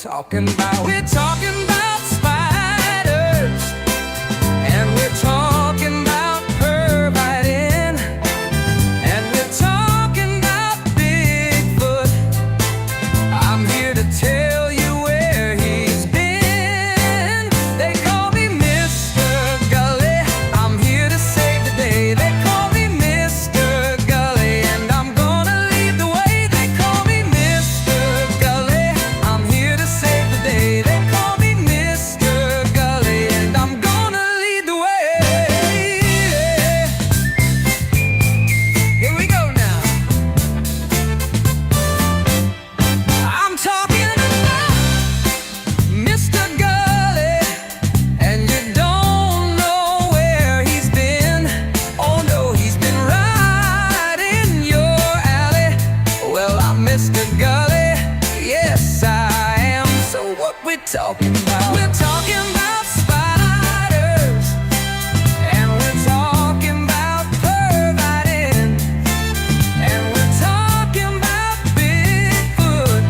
We're talking about spiders, and we're talking about pervitin, and we're talking about Bigfoot. I'm here to tell you where he's been. They call me Mr. Gulley. I'm here to save the day. They call me Mr. Gulley, and I'm gonna lead the way. They call me Mr. Gulley. I'm here to save the day. They call me Mr. Gulley, and I'm gonna lead the way. Here we go now. I'm talking about Mr. Gulley, and you don't know where he's been. Oh no, he's been right in your alley. Well, I'm Mr. Gulley, yes I am. So what we're talking about? We're talking about spiders, and we're talking about pervitin, and we're talking about Bigfoot.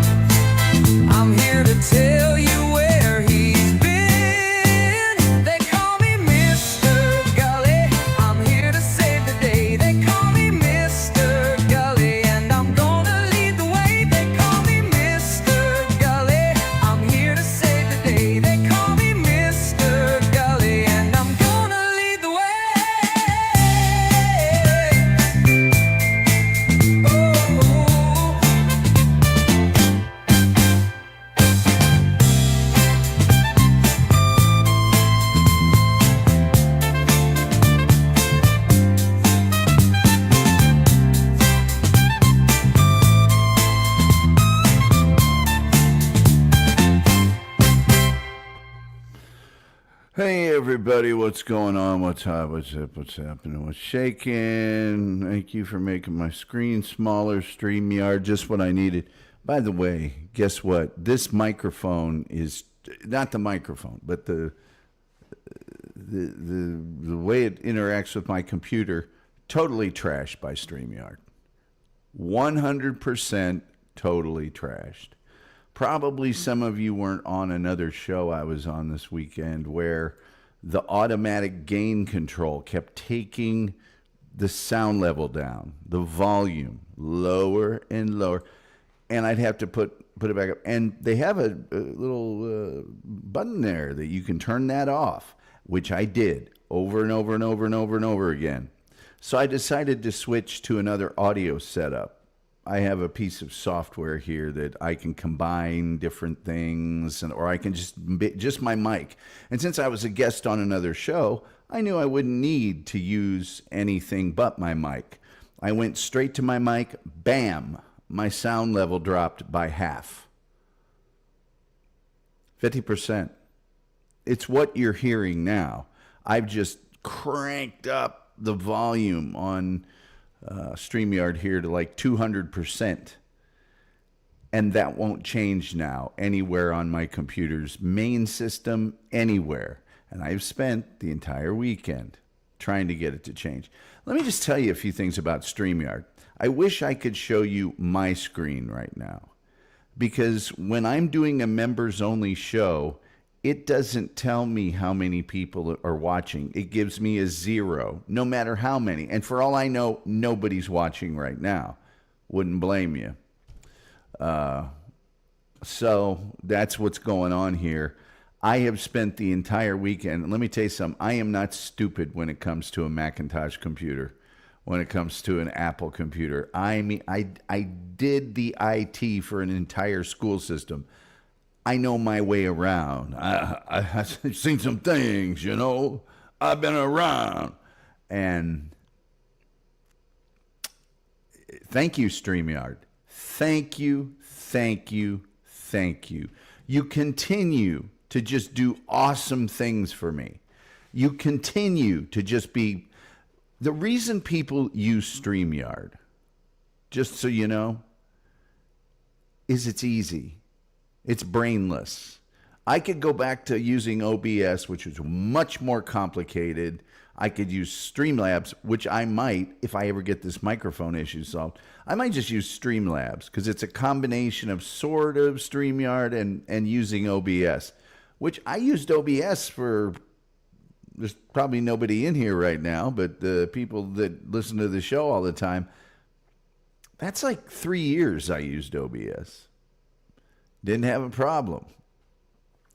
I'm here to tell you where he's been. They call me Mr. Gulley. I'm here to save the day. They call me Mr. Gulley, and I'm gonna lead the way. They call me Mr. Gulley. I'm here to save the day. They call me Mr. Gulley, and I'm gonna lead the way. Hey everybody, what's going on? What's hot? What's up? What's happening? What's shaking? Thank you for making my screen smaller. StreamYard, just what I needed. By the way, guess what? This microphone is not the microphone, but the way it interacts with my computer, totally trashed by StreamYard. 100% totally trashed. Probably some of you weren't on another show I was on this weekend where the automatic gain control kept taking the sound level down, the volume lower and lower, and I'd have to put it back up. And they have a little button there that you can turn that off, which I did over and over and over and over and over again. So I decided to switch to another audio setup. I have a piece of software here that I can combine different things, or I can just my mic. And since I was a guest on another show, I knew I wouldn't need to use anything but my mic. I went straight to my mic, bam, my sound level dropped by half. 50%. It's what you're hearing now. I've just cranked up the volume on StreamYard here to like 200%. And that won't change now anywhere on my computer's main system, anywhere. And I've spent the entire weekend trying to get it to change. Let me just tell you a few things about StreamYard. I wish I could show you my screen right now, because when I'm doing a members only show, it doesn't tell me how many people are watching. It gives me a 0, no matter how many. And for all I know, nobody's watching right now. Wouldn't blame you. So that's what's going on here. I have spent the entire weekend. Let me tell you something. I am not stupid when it comes to a Macintosh computer, when it comes to an Apple computer. I mean, I did the IT for an entire school system. I know my way around. I've seen some things, you know. I've been around. And thank you, StreamYard. Thank you, thank you, thank you. You continue to just do awesome things for me. You continue to just be... The reason people use StreamYard, just so you know, is it's easy. It's brainless. I could go back to using OBS, which was much more complicated. I could use Streamlabs, which I might, if I ever get this microphone issue solved, I might just use Streamlabs because it's a combination of sort of StreamYard and using OBS, which I used OBS for, there's probably nobody in here right now, but the people that listen to the show all the time, that's like 3 years I used OBS. Didn't have a problem.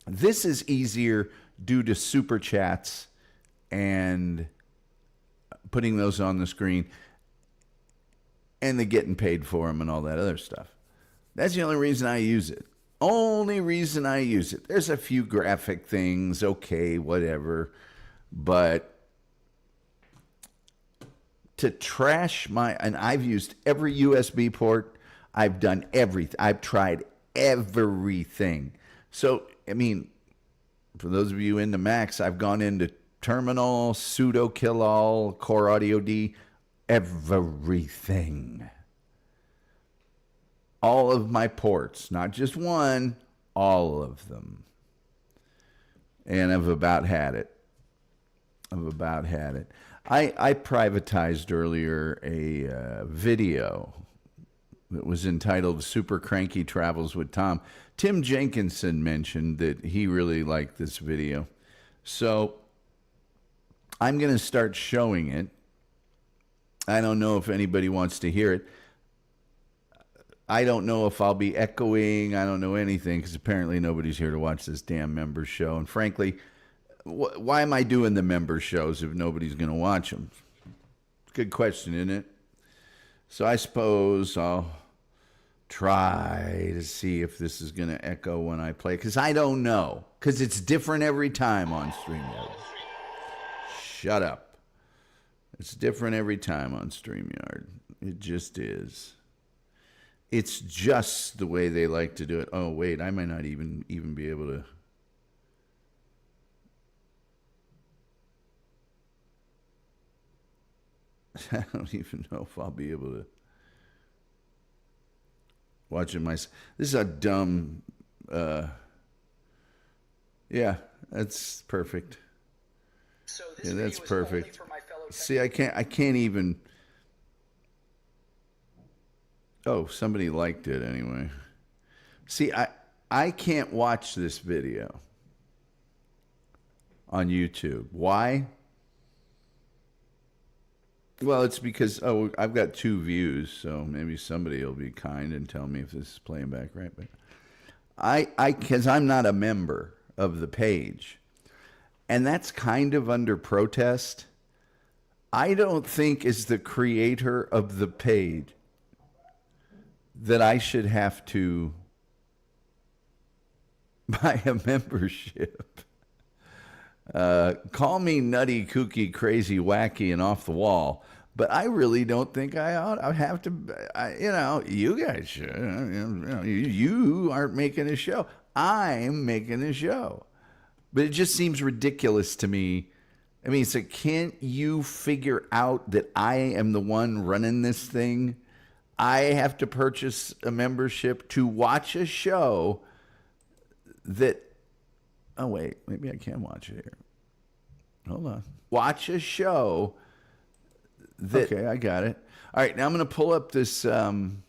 This is easier due to super chats and putting those on the screen and the getting paid for them and all that other stuff. That's the only reason I use it. Only reason I use it. There's a few graphic things, okay, whatever. But to trash and I've used every USB port. I've done everything. I've tried everything. So, I mean, for those of you into Macs, I've gone into Terminal, Sudo Kill All, Core Audio D, everything. All of my ports, not just one, all of them. And I've about had it. I privatized earlier a video that was entitled Super Cranky Travels with Tom. Tim Jenkinson mentioned that he really liked this video. So I'm going to start showing it. I don't know if anybody wants to hear it. I don't know if I'll be echoing. I don't know anything because apparently nobody's here to watch this damn member show. And frankly, why am I doing the member shows if nobody's going to watch them? Good question, isn't it? So I suppose I'll try to see if this is going to echo when I play, because I don't know, because it's different every time on StreamYard. Shut up. It's different every time on StreamYard. It just is. It's just the way they like to do it. Oh, wait, I might not even be able to. I don't even know if I'll be able to watch it myself. This is a dumb. Yeah, that's perfect. So this Yeah, that's video is perfect. only for my fellow See, I can't even. Oh, somebody liked it anyway. See, I can't watch this video on YouTube. Why? Well, it's because, I've got 2 views, so maybe somebody will be kind and tell me if this is playing back right. But because I'm not a member of the page, and that's kind of under protest. I don't think as the creator of the page that I should have to buy a membership. Call me nutty, kooky, crazy, wacky, and off the wall, but I really don't think I ought. I have to. You guys should. You aren't making a show. I'm making a show, but it just seems ridiculous to me. I mean, so can't you figure out that I am the one running this thing? I have to purchase a membership to watch a show that. Oh, wait, maybe I can watch it here. Hold on. Watch a show that... Okay, I got it. All right, now I'm going to pull up this... wacky,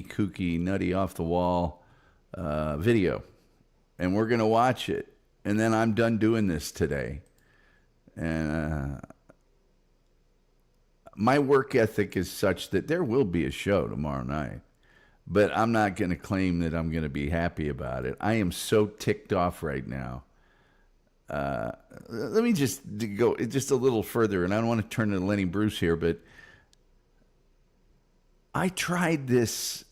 kooky, nutty, off-the-wall video. And we're going to watch it. And then I'm done doing this today. And my work ethic is such that there will be a show tomorrow night. But I'm not going to claim that I'm going to be happy about it. I am so ticked off right now. Let me just go just a little further, and I don't want to turn to Lenny Bruce here, but I tried this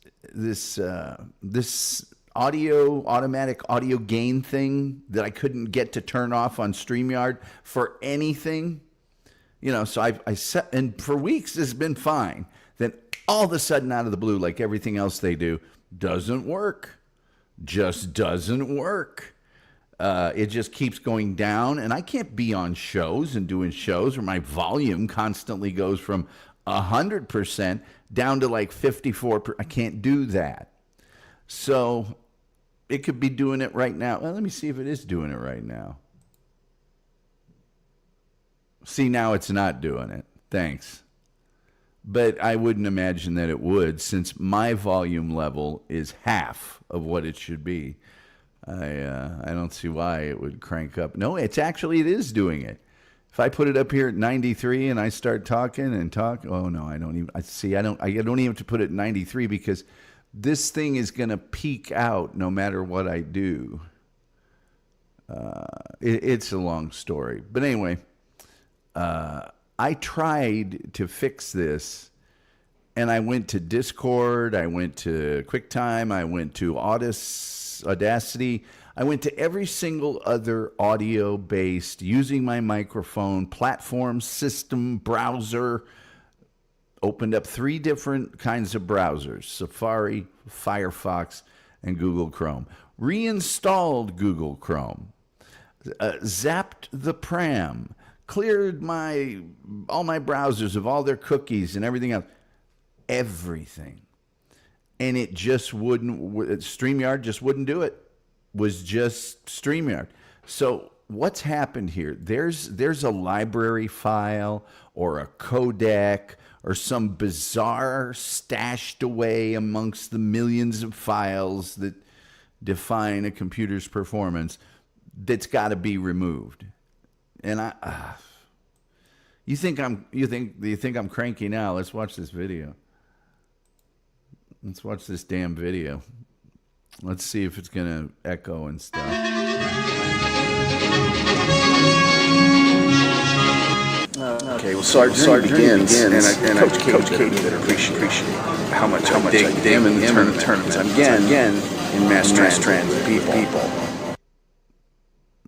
automatic audio gain thing that I couldn't get to turn off on StreamYard for anything. So I set, and for weeks it's been fine. Then all of a sudden, out of the blue, like everything else they do, doesn't work. Just doesn't work. It just keeps going down, and I can't be on shows and doing shows where my volume constantly goes from 100% down to like 54%. I can't do that. So it could be doing it right now. Well, let me see if it is doing it right now. See, now it's not doing it. Thanks. But I wouldn't imagine that it would, since my volume level is half of what it should be. I don't see why it would crank up. No, it is doing it. If I put it up here at 93 and I start talking and talk, oh no, I don't even. I don't even have to put it at 93 because this thing is going to peak out no matter what I do. It's a long story, but anyway, I tried to fix this, and I went to Discord, I went to QuickTime, I went to Audacity. I went to every single other audio-based, using my microphone, platform, system, browser. Opened up 3 different kinds of browsers: Safari, Firefox, and Google Chrome. Reinstalled Google Chrome. Zapped the pram. Cleared all my browsers of all their cookies and everything else. Everything. And it just wouldn't, StreamYard just wouldn't do it. Was just StreamYard. So what's happened here? There's a library file or a codec or some bizarre stashed away amongst the millions of files that define a computer's performance that's got to be removed. And you think I'm cranky now? Let's watch this video. Let's watch this damn video. Let's see if it's going to echo and stuff. Okay, well, so our journey begins, and Coach Katie better appreciate how much I dig him in the tournaments. I'm again in mass transit people.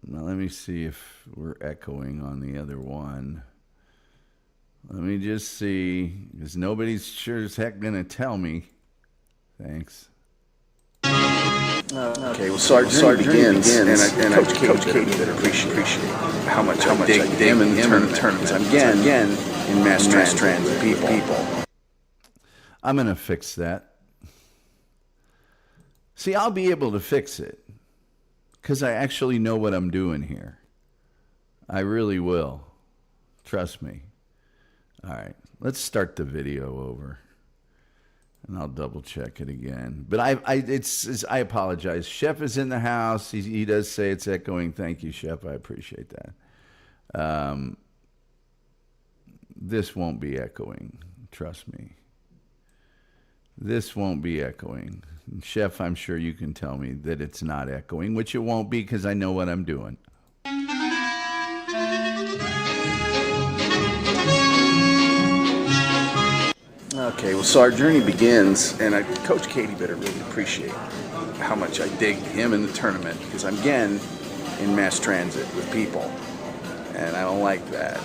Now let me see if we're echoing on the other one. Let me just see, because nobody's sure as heck going to tell me. Thanks. Okay, well, so our journey begins, and Coach Katie better appreciate how much I dig him in the tournaments. I'm again in mass transit people. I'm going to fix that. See, I'll be able to fix it because I actually know what I'm doing here. I really will. Trust me. All right, let's start the video over. And I'll double check it again. But I apologize. Chef is in the house. He does say it's echoing. Thank you, Chef. I appreciate that. This won't be echoing. Trust me. This won't be echoing. Chef, I'm sure you can tell me that it's not echoing, which it won't be because I know what I'm doing. Okay, well, so our journey begins, and Coach Katie better really appreciate how much I dig him in the tournament, because I'm again in mass transit with people, and I don't like that.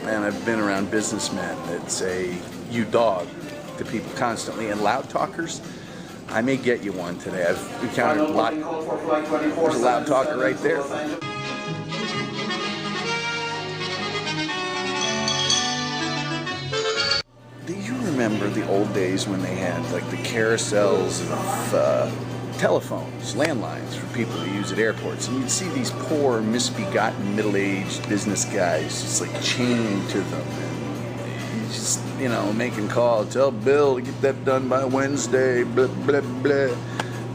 And I've been around businessmen that say, "You dog," to people constantly, and loud talkers. I may get you one today. I've encountered a lot. There's a loud talker right there. Do you remember the old days when they had like the carousels of telephones, landlines for people to use at airports, and you'd see these poor, misbegotten, middle-aged business guys just like chained to them, and just, making calls, tell Bill to get that done by Wednesday, blah, blah, blah.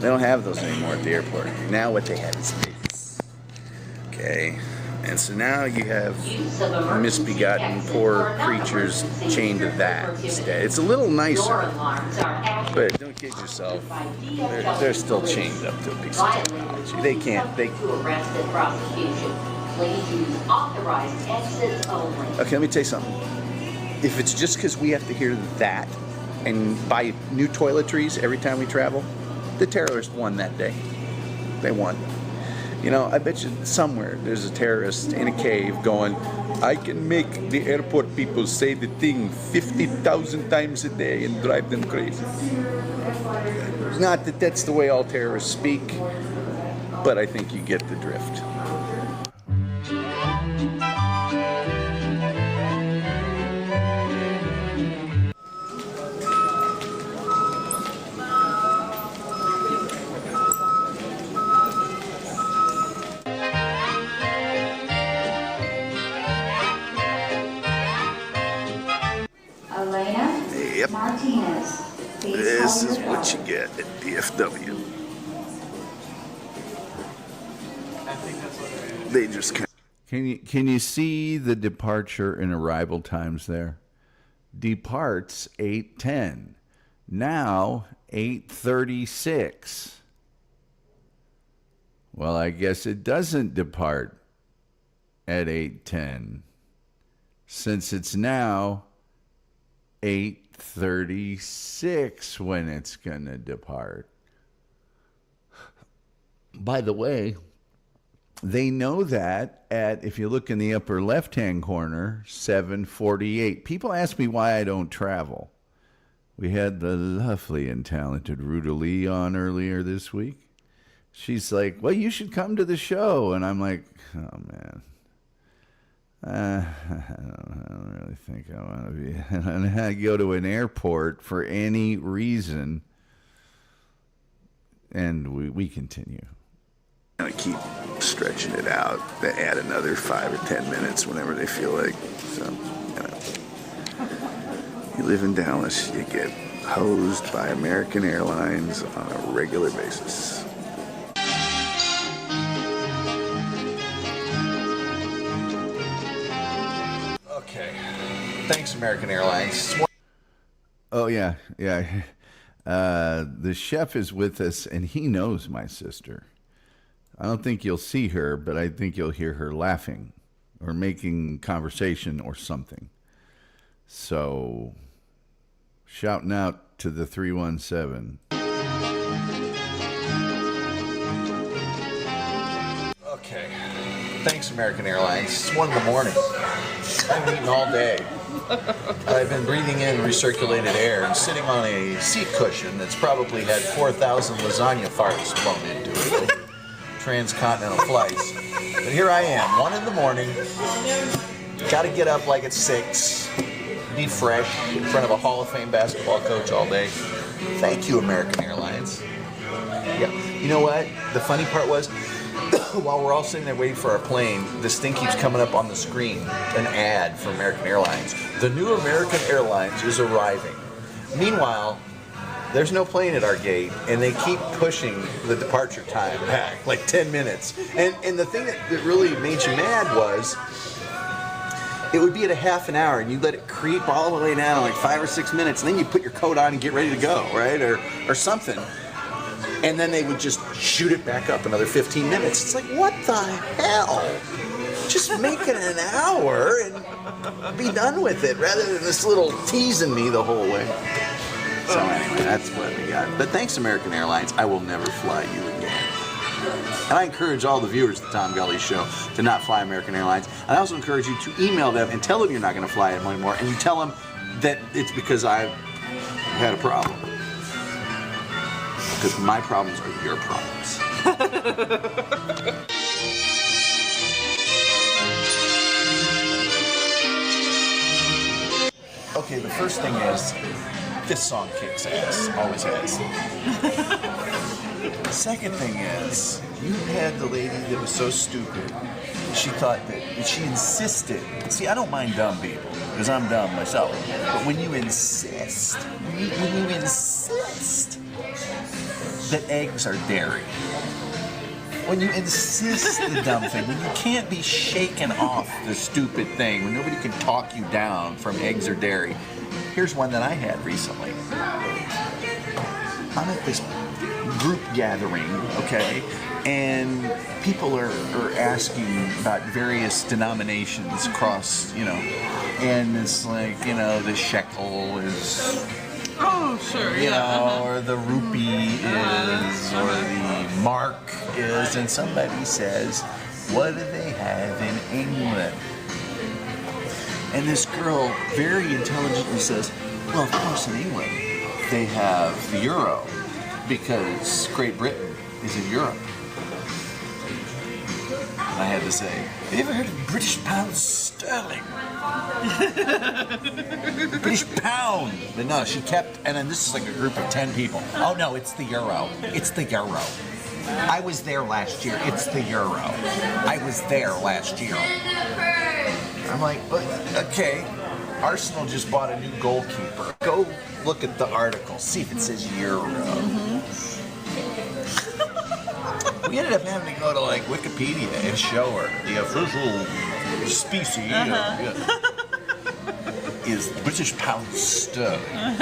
They don't have those anymore at the airport. Now what they have is this. Okay? And so now you have misbegotten poor creatures chained to that instead. It's a little nicer, but don't kid yourself. They're still chained up to a piece of technology. They can't. Okay, let me tell you something. If it's just because we have to hear that and buy new toiletries every time we travel, the terrorists won that day. They won. I bet you somewhere there's a terrorist in a cave going, "I can make the airport people say the thing 50,000 times a day and drive them crazy." Not that that's the way all terrorists speak, but I think you get the drift. Elena Yep. Martinez. Please This call is your what phone. you get at DFW. They just kind Can you see the departure and arrival times there? Departs 8:10. Now 8:36. Well, I guess it doesn't depart at 8:10 since it's now 8:36 when it's going to depart. By the way, they know that at, if you look in the upper left-hand corner, 7:48. People ask me why I don't travel. We had the lovely and talented Ruta Lee on earlier this week. She's like, well, you should come to the show. And I'm like, oh, man. I don't really think I want to be. And I go to an airport for any reason. And we continue. of keep stretching it out. They add another 5 or 10 minutes whenever they feel like. So, you live in Dallas, you get hosed by American Airlines on a regular basis. Okay. Thanks, American Airlines. Oh, yeah. The chef is with us, and he knows my sister. I don't think you'll see her, but I think you'll hear her laughing or making conversation or something. So, shouting out to the 317. Okay. Thanks, American Airlines. It's 1 in the morning. I haven't eaten all day. I've been breathing in recirculated air and sitting on a seat cushion that's probably had 4,000 lasagna farts blown into it. Transcontinental flights. But here I am, 1 in the morning. Got to get up like at 6. Be fresh in front of a Hall of Fame basketball coach all day. Thank you, American Airlines. Yeah. You know what? The funny part was, while we're all sitting there waiting for our plane, this thing keeps coming up on the screen, an ad for American Airlines. The new American Airlines is arriving. Meanwhile, there's no plane at our gate, and they keep pushing the departure time back, like 10 minutes. And the thing that really made you mad was, it would be at a half an hour, and you let it creep all the way down, like 5 or 6 minutes, and then you put your coat on and get ready to go, right? Or something. And then they would just shoot it back up another 15 minutes. It's like, what the hell? Just make it an hour and be done with it, rather than this little teasing me the whole way. So anyway, that's what we got. But thanks, American Airlines. I will never fly you again. And I encourage all the viewers of the Tom Gulley Show to not fly American Airlines. And I also encourage you to email them and tell them you're not going to fly it anymore. And you tell them that it's because I've had a problem. Because my problems are your problems. Okay, the first thing is, this song kicks ass. Always has. The second thing is, you had the lady that was so stupid. She thought that she insisted. See, I don't mind dumb people, because I'm dumb myself. But when you insist, that eggs are dairy. When you insist the dumb thing, when you can't be shaken off the stupid thing, when nobody can talk you down from eggs or dairy. Here's one that I had recently. I'm at this group gathering, okay, and people are asking about various denominations across, and it's like, the shekel is... Oh, sure, yeah. Or the rupee is, or the mark is, and somebody says, what do they have in England? And this girl very intelligently says, well, of course in England they have the euro, because Great Britain is in Europe. And I had to say, have you ever heard of British pound sterling? British pound. But no, she kept, and then this is like a group of 10 people. Oh no, it's the euro. It's the euro. I was there last year. It's the euro. I was there last year. I'm like, but okay. Arsenal just bought a new goalkeeper. Go look at the article. See if it says Euro. We ended up having to go to like Wikipedia and show her the official species is British pound sterling. And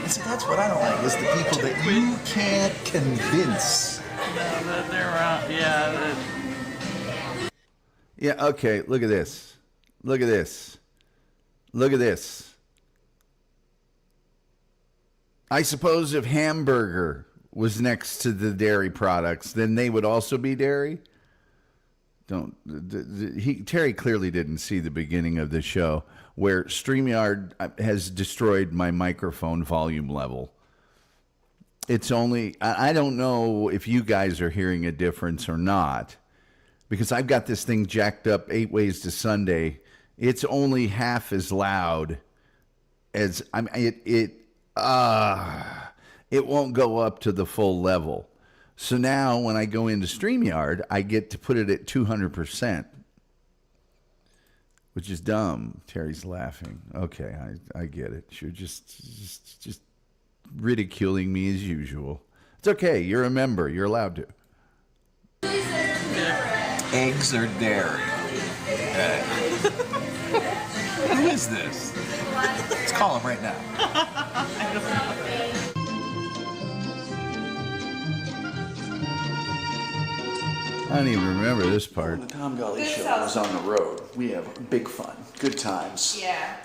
so that's what I don't like, is the people that you can't convince. That they're around. Yeah. Yeah, okay, look at this. Look at this. Look at this. I suppose if hamburger was next to the dairy products, then they would also be dairy? Terry clearly didn't see the beginning of the show where StreamYard has destroyed my microphone volume level. It's only, I don't know if you guys are hearing a difference or not, because I've got this thing jacked up 8 ways to Sunday. It's only half as loud as it won't go up to the full level. So now when I go into StreamYard, I get to put it at 200%, which is dumb. Terry's laughing. Okay, I get it. You're just ridiculing me as usual. It's okay. You're a member. You're allowed to. Eggs are dairy. Who is this? Let's call him right now. I don't even remember this part. The Tom Gulley Show was on the road. We have big fun, good times. Yeah.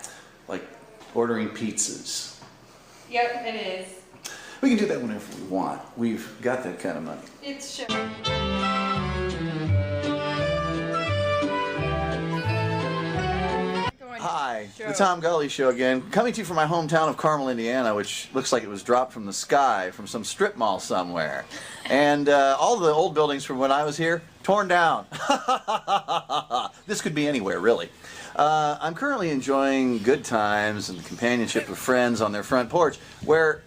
Like ordering pizzas. Yep, it is. We can do that whenever we want. We've got that kind of money. It's sure. Hi, the Tom Gulley Show again. Coming to you from my hometown of Carmel, Indiana, which looks like it was dropped from the sky from some strip mall somewhere. And all the old buildings from when I was here, torn down. This could be anywhere, really. I'm currently enjoying good times and the companionship of friends on their front porch, where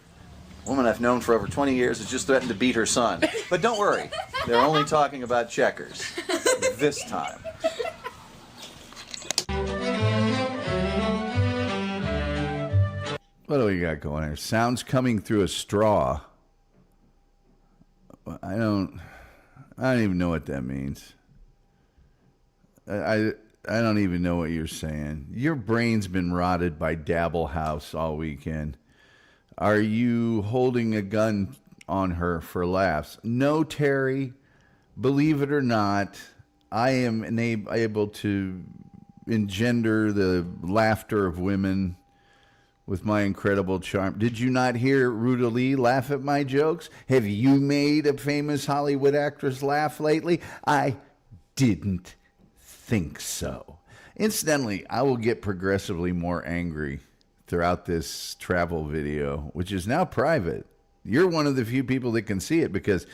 a woman I've known for over 20 years has just threatened to beat her son. But don't worry, they're only talking about checkers. This time. What do we got going here? Sounds coming through a straw. I don't even know what that means. I don't even know what you're saying. Your brain's been rotted by Dabble House all weekend. Are you holding a gun on her for laughs? No, Terry. Believe it or not, I am able to engender the laughter of women with my incredible charm. Did you not hear Ruta Lee laugh at my jokes? Have you made a famous Hollywood actress laugh lately? I didn't think so. Incidentally, I will get progressively more angry throughout this travel video, which is now private. You're one of the few people that can see it because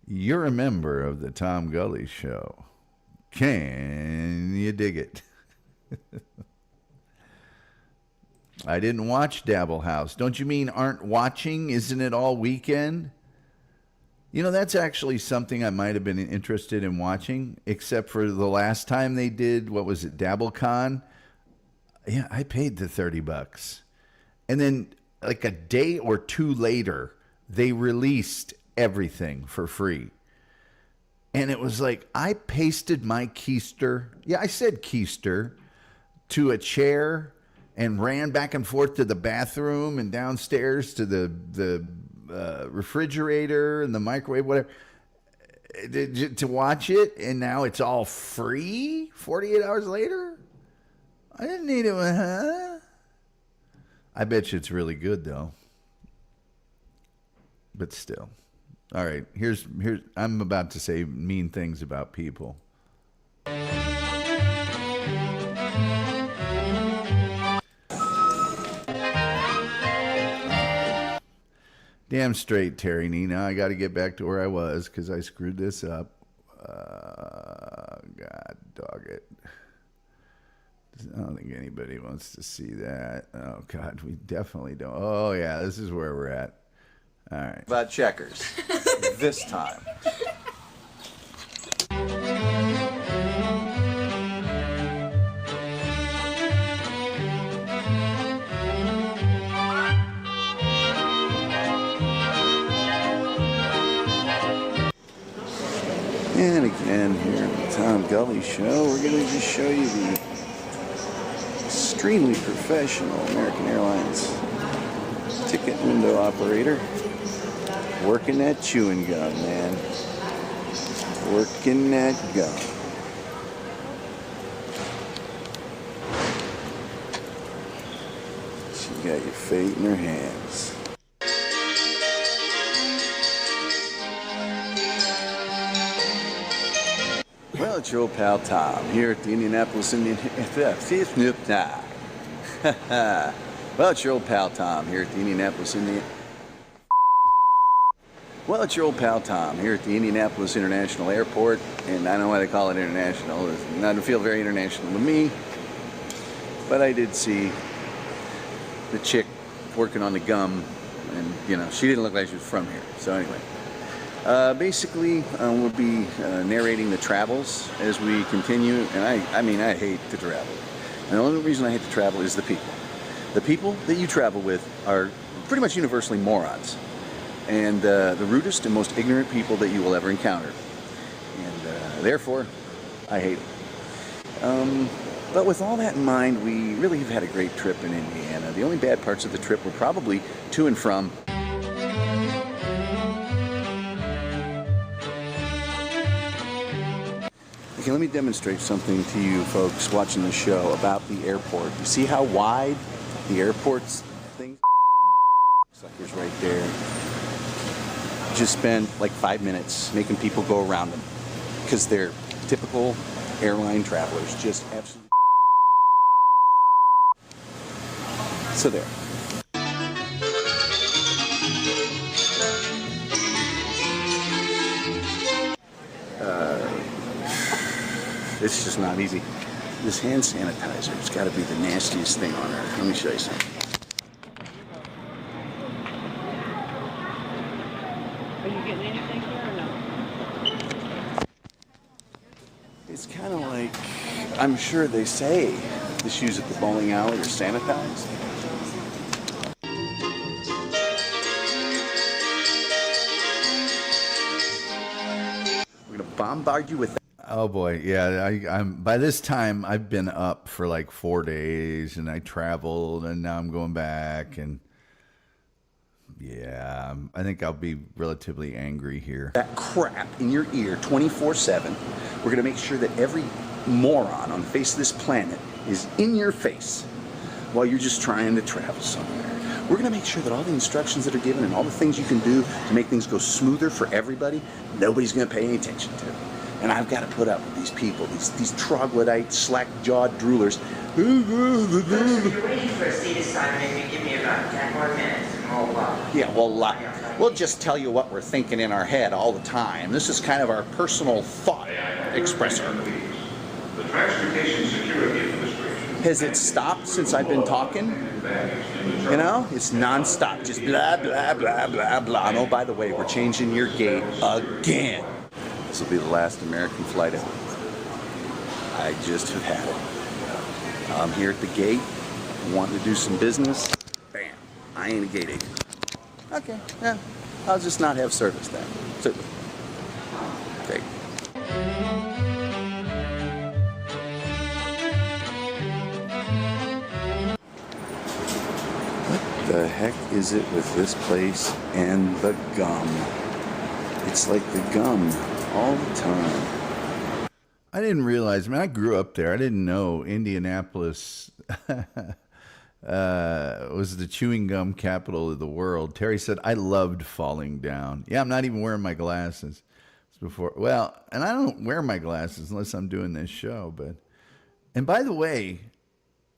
you're a member of the Tom Gulley Show. Can you dig it? I didn't watch Dabble House. Don't you mean aren't watching? Isn't it all weekend? You know, that's actually something I might have been interested in watching, except for the last time they did, what was it, DabbleCon? Yeah, I paid the $30. And then like a day or two later, they released everything for free. And it was like, I pasted my keister, yeah, I said keister, to a chair and ran back and forth to the bathroom and downstairs to the refrigerator and the microwave, whatever, to watch it. And now it's all free 48 hours later? I didn't need it, huh? I bet you it's really good, though. But still. All right, here's I'm about to say mean things about people. Damn straight, Terry Nina. I got to get back to where I was because I screwed this up. God dog it. I don't think anybody wants to see that. Oh, God, we definitely don't. Oh, yeah, this is where we're at. All right. About checkers. This time. And again, here at the Tom Gulley Show, we're going to just show you the extremely professional American Airlines ticket window operator working that chewing gum, man. Working that gum. She got your fate in her hands. Well, it's your old pal Tom here at the Indianapolis Indian. Well, it's your old pal Tom here at the Indianapolis Indian. Well, it's your old pal Tom here at the Indianapolis International Airport, and I know why they call it international. It doesn't feel very international to me, but I did see the chick working on the gum, and you know, she didn't look like she was from here. So anyway. Basically, we'll be narrating the travels as we continue, and I mean, I hate to travel. And the only reason I hate to travel is the people. The people that you travel with are pretty much universally morons, and the rudest and most ignorant people that you will ever encounter. And therefore, I hate them. But with all that in mind, we really have had a great trip in Indiana. The only bad parts of the trip were probably to and from. Okay, let me demonstrate something to you folks watching the show about the airport. You see how wide the airport's thing? Suckers right there. Just spent like 5 minutes making people go around them because they're typical airline travelers. Just absolutely. So there. It's just not easy. This hand sanitizer has got to be the nastiest thing on earth. Let me show you something. Are you getting anything here or no? It's kind of like, I'm sure they say the shoes at the bowling alley are sanitized. We're going to bombard you with that. Oh boy, yeah. I'm by this time I've been up for like 4 days, and I traveled, and now I'm going back, and yeah, I think I'll be relatively angry here. That crap in your ear 24/7. We're going to make sure that every moron on the face of this planet is in your face while you're just trying to travel somewhere. We're going to make sure that all the instructions that are given and all the things you can do to make things go smoother for everybody, nobody's going to pay any attention to. And I've got to put up with these people, these troglodyte, slack-jawed droolers. If you're waiting for a seat assignment, you give me about 10 more minutes and we'll Yeah, well, we'll just tell you what we're thinking in our head all the time. This is kind of our personal thought expressor. The Transportation Security Administration. Has it stopped since I've been talking? You know, it's non-stop, just blah, blah, blah, blah, blah. And oh, by the way, we're changing your gate again. This will be the last American flight ever. I just have had it. I'm here at the gate, wanting to do some business. Bam, I ain't a gate agent. Okay, yeah, I'll just not have service then. Super. Great. What the heck is it with this place and the gum? It's like the gum all the time. I didn't realize, man, I grew up there. I didn't know Indianapolis was the chewing gum capital of the world. Terry said, I loved falling down. Yeah, I'm not even wearing my glasses. It's before, well, and I don't wear my glasses unless I'm doing this show. But, and by the way,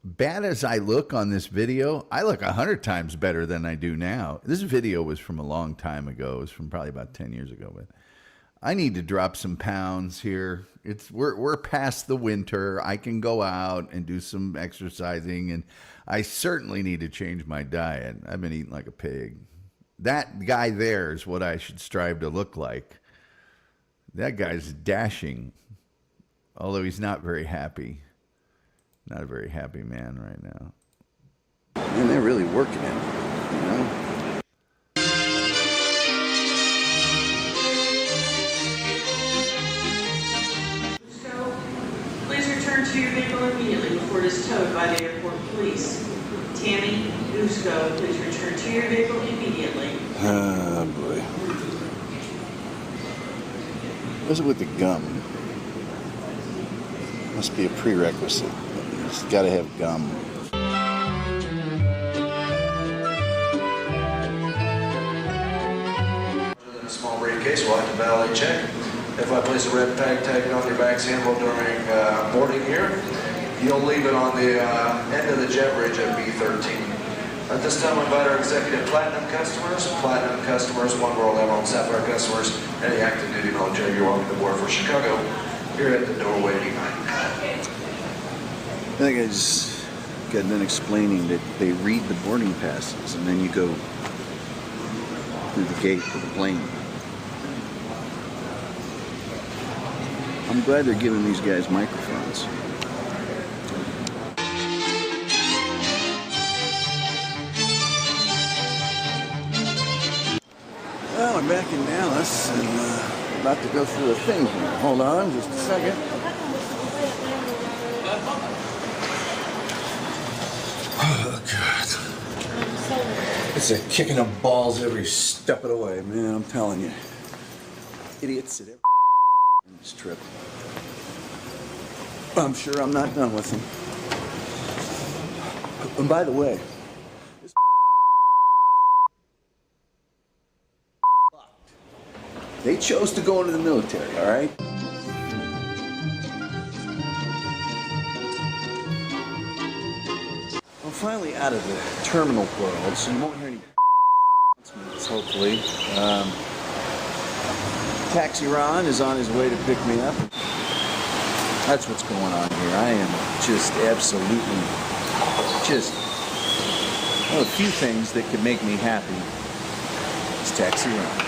bad as I look on this video, I look 100 times better than I do now. This video was from a long time ago. It was from probably about 10 years ago, but I need to drop some pounds here. We're past the winter. I can go out and do some exercising, and I certainly need to change my diet. I've been eating like a pig. That guy there is what I should strive to look like. That guy's dashing, although he's not very happy. Not a very happy man right now. And they're really working it, you know? Tammy Usko, please return to your vehicle immediately. Oh, boy. What's it with the gum? Must be a prerequisite. Just gotta have gum. In a small briefcase, we'll have to valet check. If I place a red tag on your back's handle during boarding here, you'll leave it on the end of the jet bridge at B13. At this time, I invite our executive platinum customers, One World Emerald Sapphire customers, and the active duty military, you're welcome to board for Chicago. Here at the door waiting. I think I just got done explaining that they read the boarding passes and then you go through the gate to the plane. I'm glad they're giving these guys microphones. Well, I'm back in Dallas and about to go through a thing here. Hold on just a second. Oh, God. It's a kicking of balls every step of the way, man, I'm telling you. Idiots at every in this trip. I'm sure I'm not done with them. And by the way, this they chose to go into the military, all right? I'm finally out of the terminal world, so you won't hear any announcements, hopefully. Taxi Ron is on his way to pick me up. That's what's going on here. I am just absolutely, just one of the few things that could make me happy is Taxi Ron.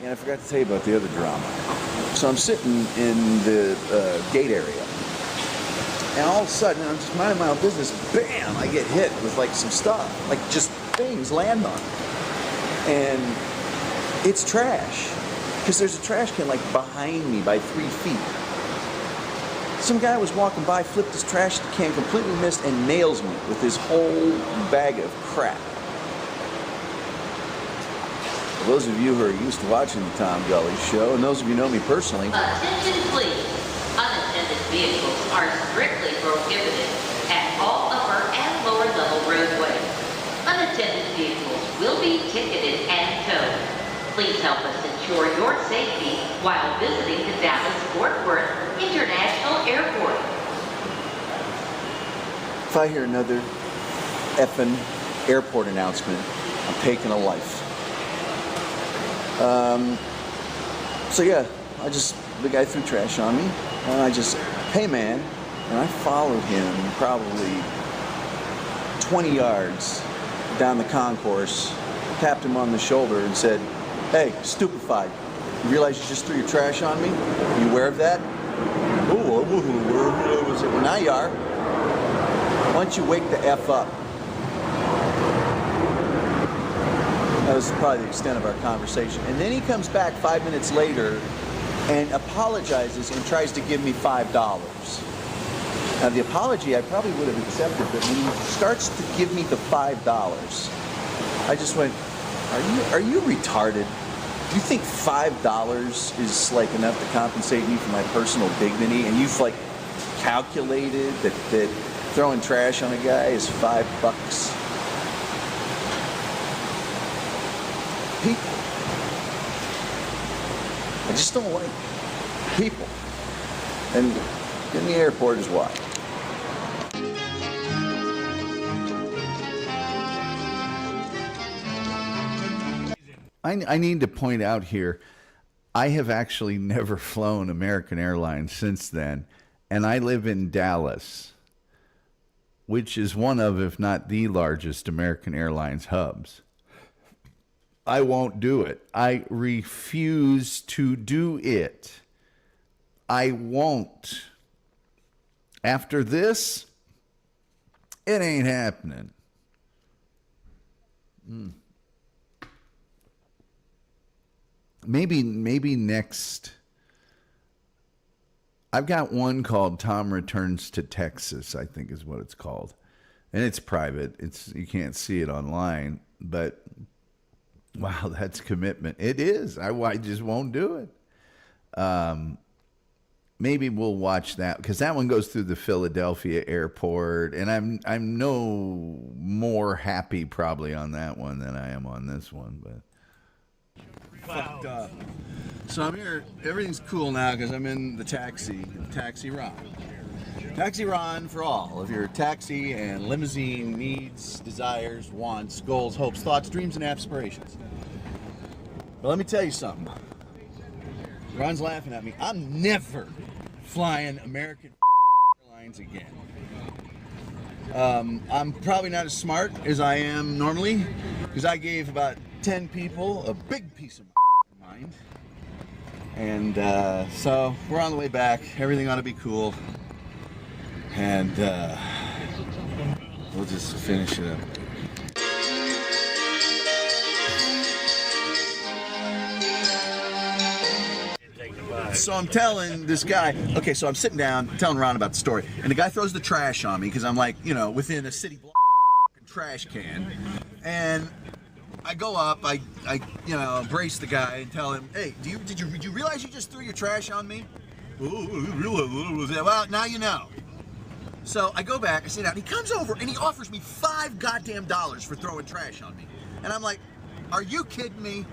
And I forgot to tell you about the other drama. So I'm sitting in the gate area, and all of a sudden, I'm just minding my own business, bam, I get hit with like some stuff, like just things land on me. And it's trash, because there's a trash can like behind me by 3 feet. Some guy was walking by, flipped his trash can, completely missed, and nails me with his whole bag of crap. For those of you who are used to watching the Tom Gulley Show, and those of you who know me personally, attention please. Unattended vehicles are strictly prohibited at all upper and lower level roadways. Unattended vehicles will be ticketed and towed. Please help us ensure your safety while visiting the Dallas-Fort Worth International Airport. if I hear another effing airport announcement, I'm taking a life. So yeah, the guy threw trash on me, and I just, hey man, and I followed him probably 20 yards down the concourse, tapped him on the shoulder and said, hey, stupefied, you realize you just threw your trash on me? Are you aware of that? Oh, I wasn't aware of it. I was like, well, now you are. Why don't you wake the F up? That was probably the extent of our conversation. And then he comes back 5 minutes later and apologizes and tries to give me $5. Now, the apology I probably would have accepted, but when he starts to give me the $5, I just went, are you retarded? Do you think $5 is like enough to compensate me for my personal dignity? And you've like calculated that throwing trash on a guy is $5? People. I just don't like people. And in the airport is why. I need to point out here, I have actually never flown American Airlines since then, and I live in Dallas, which is one of, if not the largest American Airlines hubs. I won't do it. I refuse to do it. I won't. After this, it ain't happening. Maybe next I've got one called Tom Returns to Texas, I think is what it's called. And it's private. You can't see it online, but wow, that's commitment. It is. I just won't do it. Maybe we'll watch that because that one goes through the Philadelphia airport, and I'm no more happy probably on that one than I am on this one. But Fucked up. So I'm here. Everything's cool now because I'm in the taxi Ron. Taxi Ron for all of your taxi and limousine needs, desires, wants, goals, hopes, thoughts, dreams, and aspirations. But let me tell you something. Ron's laughing at me. I'm never flying American Airlines again. I'm probably not as smart as I am normally because I gave about 10 people a big piece of mind. And so we're on the way back. Everything ought to be cool. And we'll just finish it up. So I'm telling this guy, okay, so I'm sitting down, telling Ron about the story, and the guy throws the trash on me because I'm like, within a city block trash can, and I go up, I embrace the guy and tell him, hey, did you realize you just threw your trash on me? Well, now you know. So I go back, I sit down, he comes over and he offers me $5 goddamn for throwing trash on me, and I'm like, are you kidding me?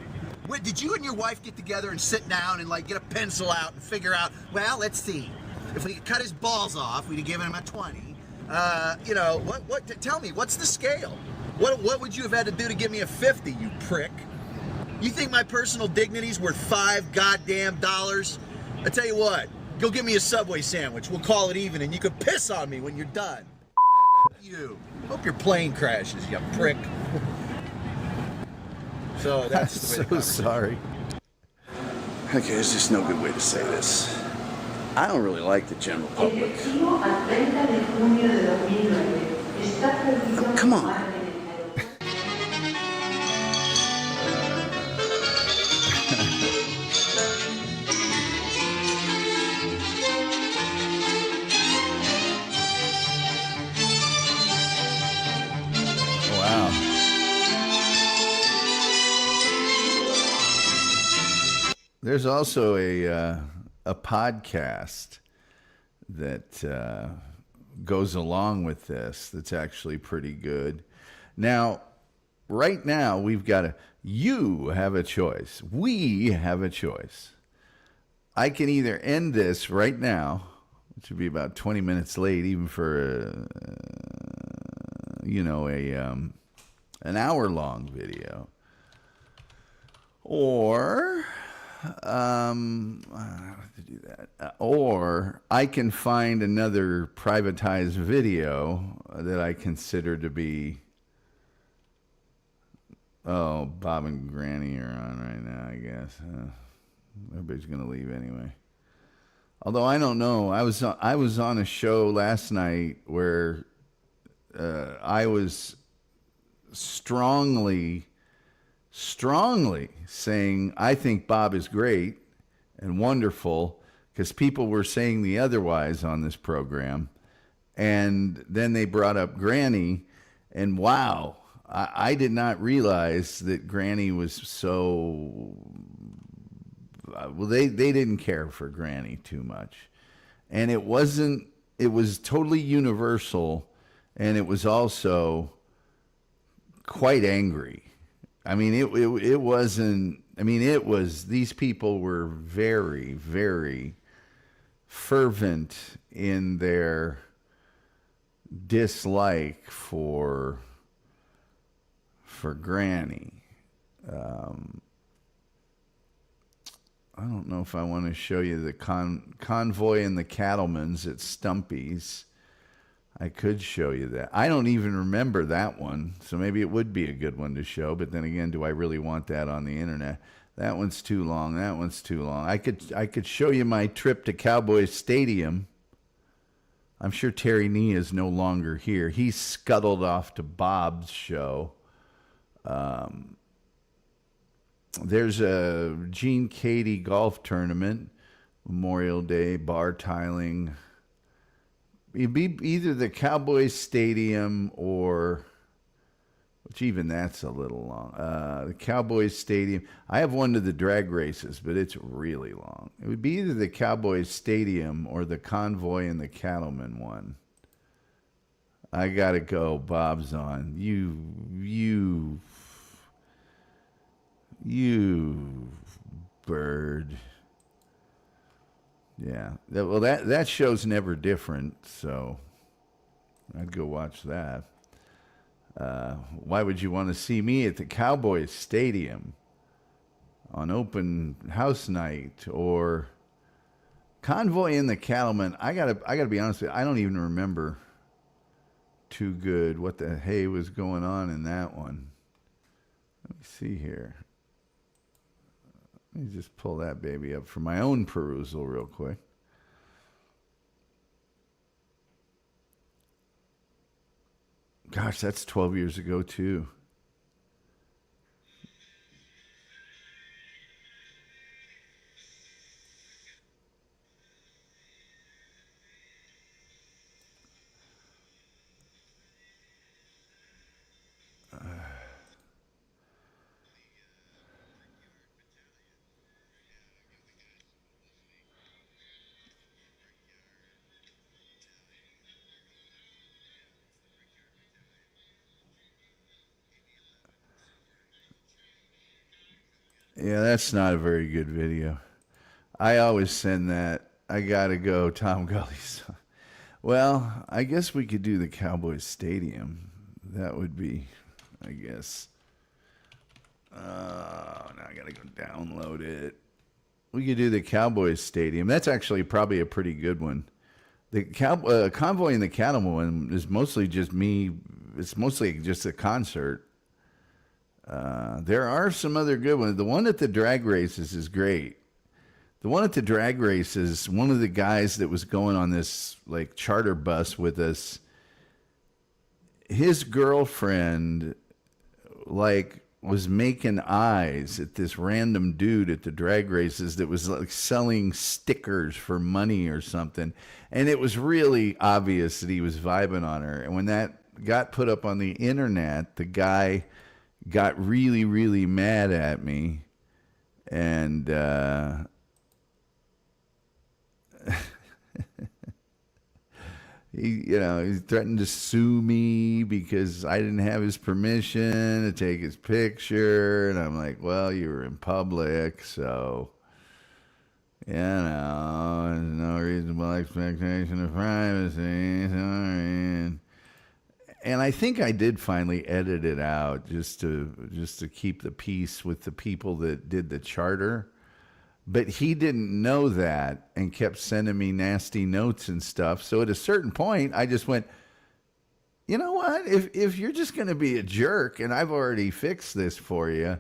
Did you and your wife get together and sit down and like get a pencil out and figure out, well, let's see, if we could cut his balls off, we'd have given him a 20. Tell me, what's the scale? What would you have had to do to give me a 50, you prick? You think my personal dignity's worth $5 goddamn? I tell you what, go give me a Subway sandwich, we'll call it even, and you can piss on me when you're done. You. Hope your plane crashes, you prick. So that's I'm so sorry. Okay, there's just no good way to say this. I don't really like the general public. Come on. Wow. There's also a podcast that goes along with this that's actually pretty good. Now, right now, you have a choice. We have a choice. I can either end this right now, which would be about 20 minutes late, even for an hour-long video, or I don't have to do that. Or I can find another privatized video that I consider to be, Bob and Granny are on right now, I guess. Everybody's going to leave anyway. Although I don't know. I was on a show last night where I was strongly saying I think Bob is great and wonderful because people were saying the otherwise on this program. And then they brought up Granny, and wow, I did not realize that Granny was so... Well, they didn't care for Granny too much. And it was totally universal, and it was also quite angry. I mean, it wasn't, I mean, it was, these people were very, very fervent in their dislike for Granny. I don't know if I want to show you the convoy and the cattlemen's at Stumpy's. I could show you that. I don't even remember that one, so maybe it would be a good one to show. But then again, do I really want that on the internet? That one's too long. That one's too long. I could show you my trip to Cowboys Stadium. I'm sure Terry Nee is no longer here. He scuttled off to Bob's show. There's a Gene Cady golf tournament Memorial Day, bar tiling. It'd be either the Cowboys Stadium or, which even that's a little long. The Cowboys Stadium. I have one to the drag races, but it's really long. It would be either the Cowboys Stadium or the Convoy and the Cattlemen one. I gotta go. Bob's on. You bird. Yeah. Well, that show's never different, so I'd go watch that. Why would you want to see me at the Cowboys Stadium on open house night or Convoy in the Cattlemen? I gotta be honest with you, I don't even remember too good what the hay was going on in that one. Let me see here. Let me just pull that baby up for my own perusal real quick. Gosh, that's 12 years ago, too. Yeah, that's not a very good video. I always send that. I gotta go, Tom Gulley Show. Well, I guess we could do the Cowboys Stadium. That would be, I guess. Now I gotta go download it. We could do the Cowboys Stadium. That's actually probably a pretty good one. The Convoy and the Cattlemen one is mostly just me. It's mostly just a concert. There are some other good ones. The one at the drag races is great. The one at the drag races, one of the guys that was going on this like charter bus with us, his girlfriend like was making eyes at this random dude at the drag races that was like selling stickers for money or something. And it was really obvious that he was vibing on her. And when that got put up on the internet, the guy got really, really mad at me, and he threatened to sue me because I didn't have his permission to take his picture, and I'm like, well, you were in public, so there's no reasonable expectation of privacy. Sorry. And I think I did finally edit it out just to keep the peace with the people that did the charter. But he didn't know that and kept sending me nasty notes and stuff. So at a certain point, I just went, you know what? If you're just going to be a jerk and I've already fixed this for you,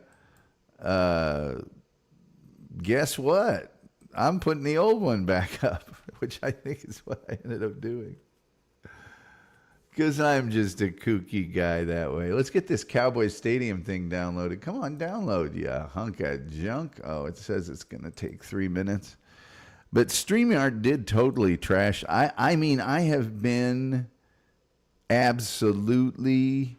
guess what? I'm putting the old one back up, which I think is what I ended up doing. Because I'm just a kooky guy that way. Let's get this Cowboy Stadium thing downloaded. Come on, download, you hunk of junk. Oh, it says it's going to take 3 minutes. But StreamYard did totally trash. I mean, I have been absolutely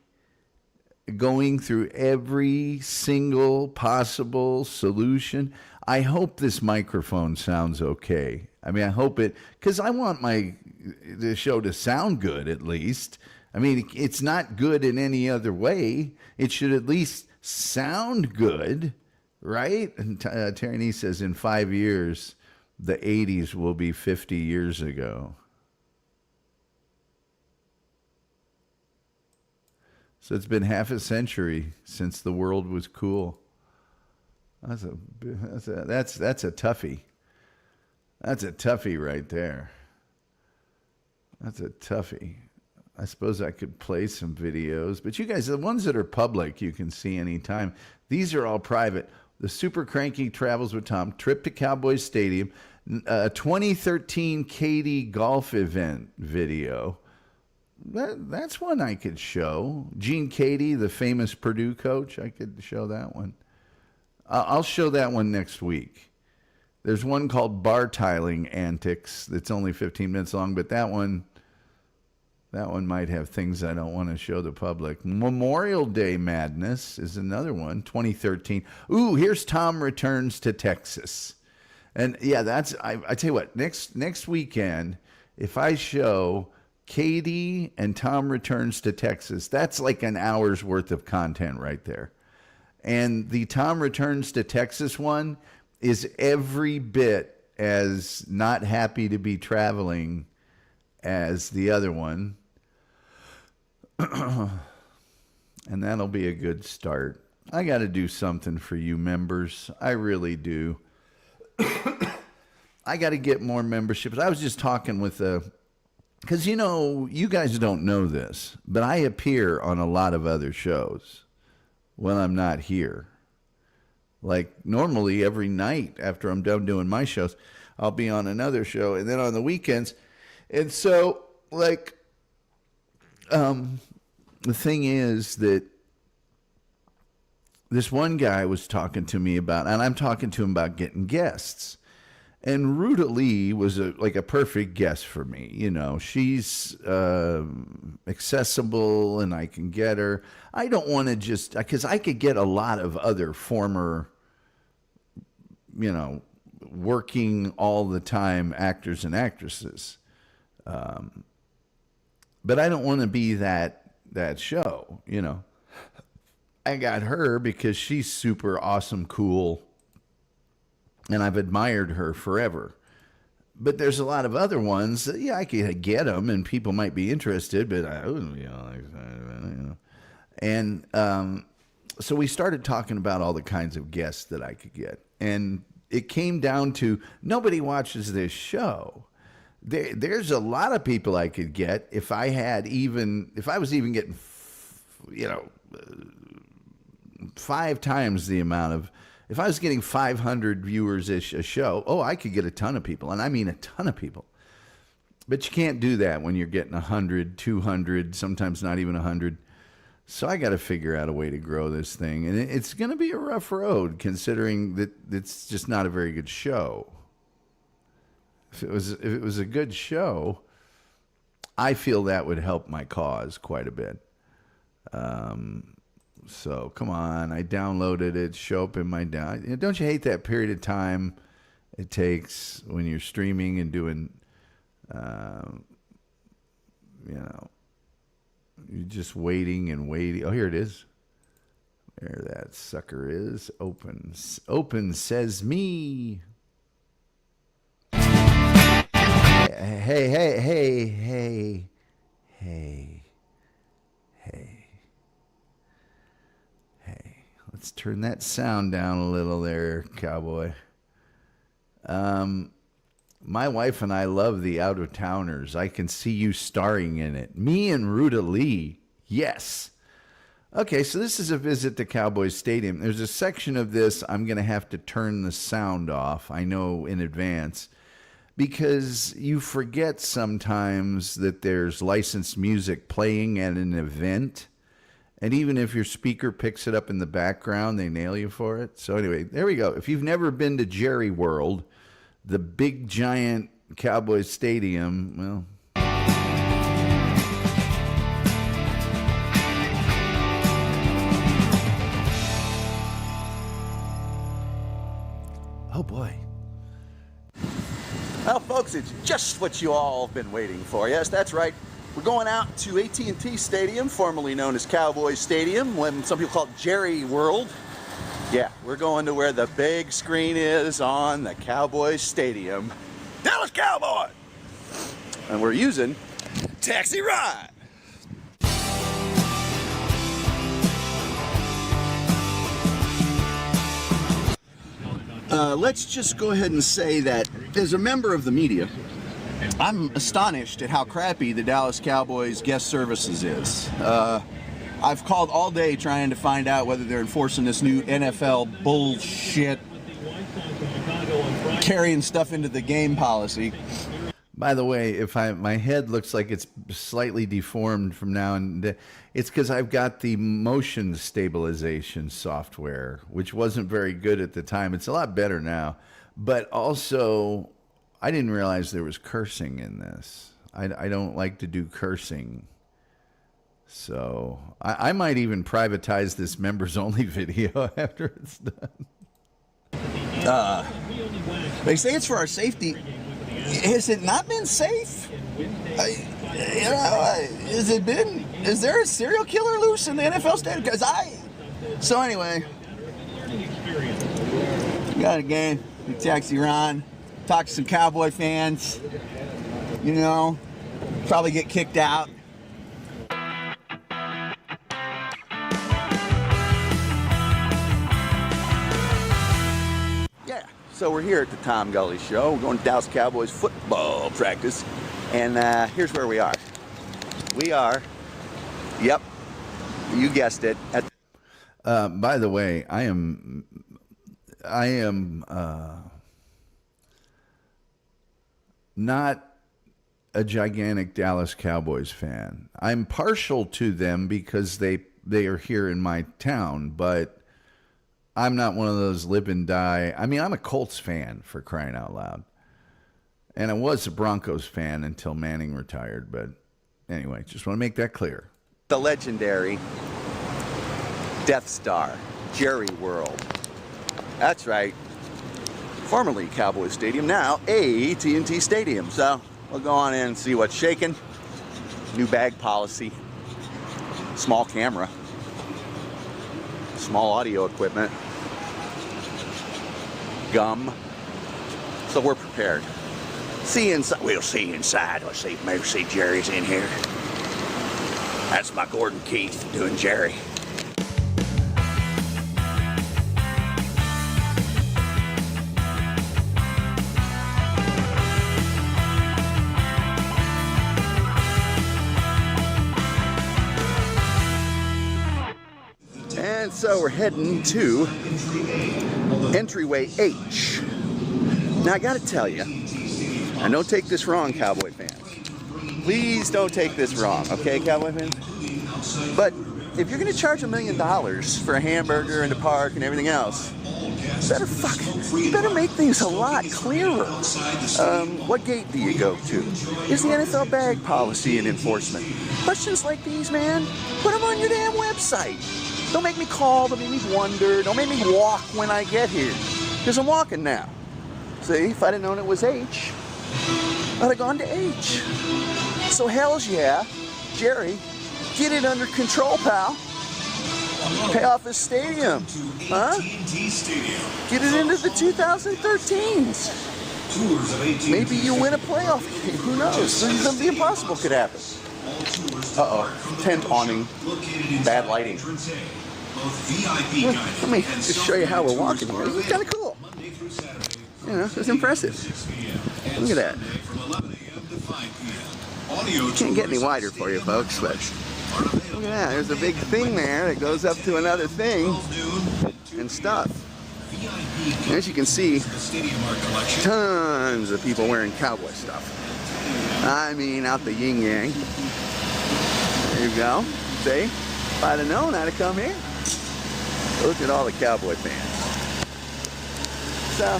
going through every single possible solution. I hope this microphone sounds okay. I mean, I hope it, because I want the show to sound good at least. I mean, it's not good in any other way. It should at least sound good, right? And Terry says in 5 years, the 80s will be 50 years ago. So it's been half a century since the world was cool. That's a toughie. That's a toughie right there. That's a toughie. I suppose I could play some videos, but you guys, the ones that are public, you can see anytime. These are all private. The Super Cranky Travels with Tom, trip to Cowboys Stadium, 2013 Katy golf event video. That's one I could show. Gene Katy, the famous Purdue coach, I could show that one. I'll show that one next week. There's one called Bar Tiling Antics that's only 15 minutes long, but that one might have things I don't want to show the public. Memorial Day Madness is another one, 2013. Ooh, here's Tom Returns to Texas. And yeah, I tell you what, next weekend, if I show Katie and Tom Returns to Texas, that's like an hour's worth of content right there. And the Tom Returns to Texas one is every bit as not happy to be traveling as the other one. And that'll be a good start. I got to do something for you members. I really do. I got to get more memberships. I was just talking with because, you guys don't know this, but I appear on a lot of other shows when I'm not here. Like normally every night after I'm done doing my shows, I'll be on another show, and then on the weekends. And so, like, the thing is that this one guy was talking to me about, and I'm talking to him about getting guests. And Ruta Lee was like a perfect guest for me. She's accessible and I can get her. I don't want to just, because I could get a lot of other former, working all the time actors and actresses. But I don't want to be that show, I got her because she's super awesome, cool, and I've admired her forever. But there's a lot of other ones that, I could get them and people might be interested, but I wouldn't be And so we started talking about all the kinds of guests that I could get. And it came down to nobody watches this show. There's a lot of people I could get if I was even getting, 5 times the amount of, if I was getting 500 viewers-ish a show, I could get a ton of people. And I mean a ton of people. But you can't do that when you're getting 100, 200, sometimes not even 100. So I got to figure out a way to grow this thing. And it's going to be a rough road considering that it's just not a very good show. If it was a good show, I feel that would help my cause quite a bit. So come on, I downloaded it, show up in my don't you hate that period of time it takes when you're streaming and doing, you're just waiting and waiting. Oh, here it is. There that sucker is. Open says me. Hey. Let's turn that sound down a little there, cowboy. My wife and I love The Out of Towners. I can see you starring in it. Me and Ruta Lee. Yes. Okay, so this is a visit to Cowboys Stadium. There's a section of this I'm going to have to turn the sound off, I know in advance, because you forget sometimes that there's licensed music playing at an event. And even if your speaker picks it up in the background, they nail you for it. So anyway, there we go. If you've never been to Jerry World, the big giant Cowboys Stadium, well, oh boy. Well, folks, it's just what you all have been waiting for. Yes, that's right. We're going out to AT&T Stadium, formerly known as Cowboys Stadium, when some people call it Jerry World. Yeah, we're going to where the big screen is on the Cowboys Stadium. Dallas Cowboys! And we're using Taxi Ride. Let's just go ahead and say that as a member of the media, I'm astonished at how crappy the Dallas Cowboys guest services is. I've called all day trying to find out whether they're enforcing this new NFL bullshit carrying stuff into the game policy. By the way, my head looks like it's slightly deformed from now and then, it's because I've got the motion stabilization software, which wasn't very good at the time. It's a lot better now. But also, I didn't realize there was cursing in this. I don't like to do cursing. So I might even privatize this members only video after it's done. They say it's for our safety. Has it not been safe? Has it been? Is there a serial killer loose in the NFL stadium? So anyway, got a game. We taxi Ron, talk to some Cowboy fans. You know, probably get kicked out. So we're here at the Tom Gulley Show. We're going to Dallas Cowboys football practice. And here's where we are. We are, yep, you guessed it. By the way, I am not a gigantic Dallas Cowboys fan. I'm partial to them because they are here in my town, but I'm not one of those live and die. I mean, I'm a Colts fan, for crying out loud. And I was a Broncos fan until Manning retired. But anyway, just want to make that clear. The legendary Death Star, Jerry World. That's right. Formerly Cowboys Stadium, now AT&T Stadium. So we'll go on in and see what's shaking. New bag policy. Small camera. Small audio equipment. Gum. So we're prepared. See inside. We'll see inside. Let's see. Maybe see Jerry's in here. That's my Gordon Keith doing Jerry. And so we're heading to entryway H. Now I gotta tell you, and don't take this wrong, Cowboy fans. Please don't take this wrong, okay, Cowboy fans? But if you're gonna charge $1 million for a hamburger and a park and everything else, you better make things a lot clearer. What gate do you go to? Is the NFL bag policy and enforcement? Questions like these, man, put them on your damn website. Don't make me call, don't make me wonder, don't make me walk when I get here. Because I'm walking now. See, if I'd have known it was H, I'd have gone to H. So hells yeah, Jerry, get it under control, pal. Pay off the stadium. Huh? Get it into the 2013s. Maybe you win a playoff game, who knows? The impossible could happen. Uh-oh, tent awning, bad lighting. Let me just show you how we're walking here. This is kind of cool. You know, it's impressive. Look at that. Can't get any wider for you folks, but look at that. There's a big thing there that goes up to another thing and stuff. And as you can see, tons of people wearing cowboy stuff. I mean, out the yin-yang. There you go. See? If I'd have known, I'd have come here. Look at all the Cowboy fans. So,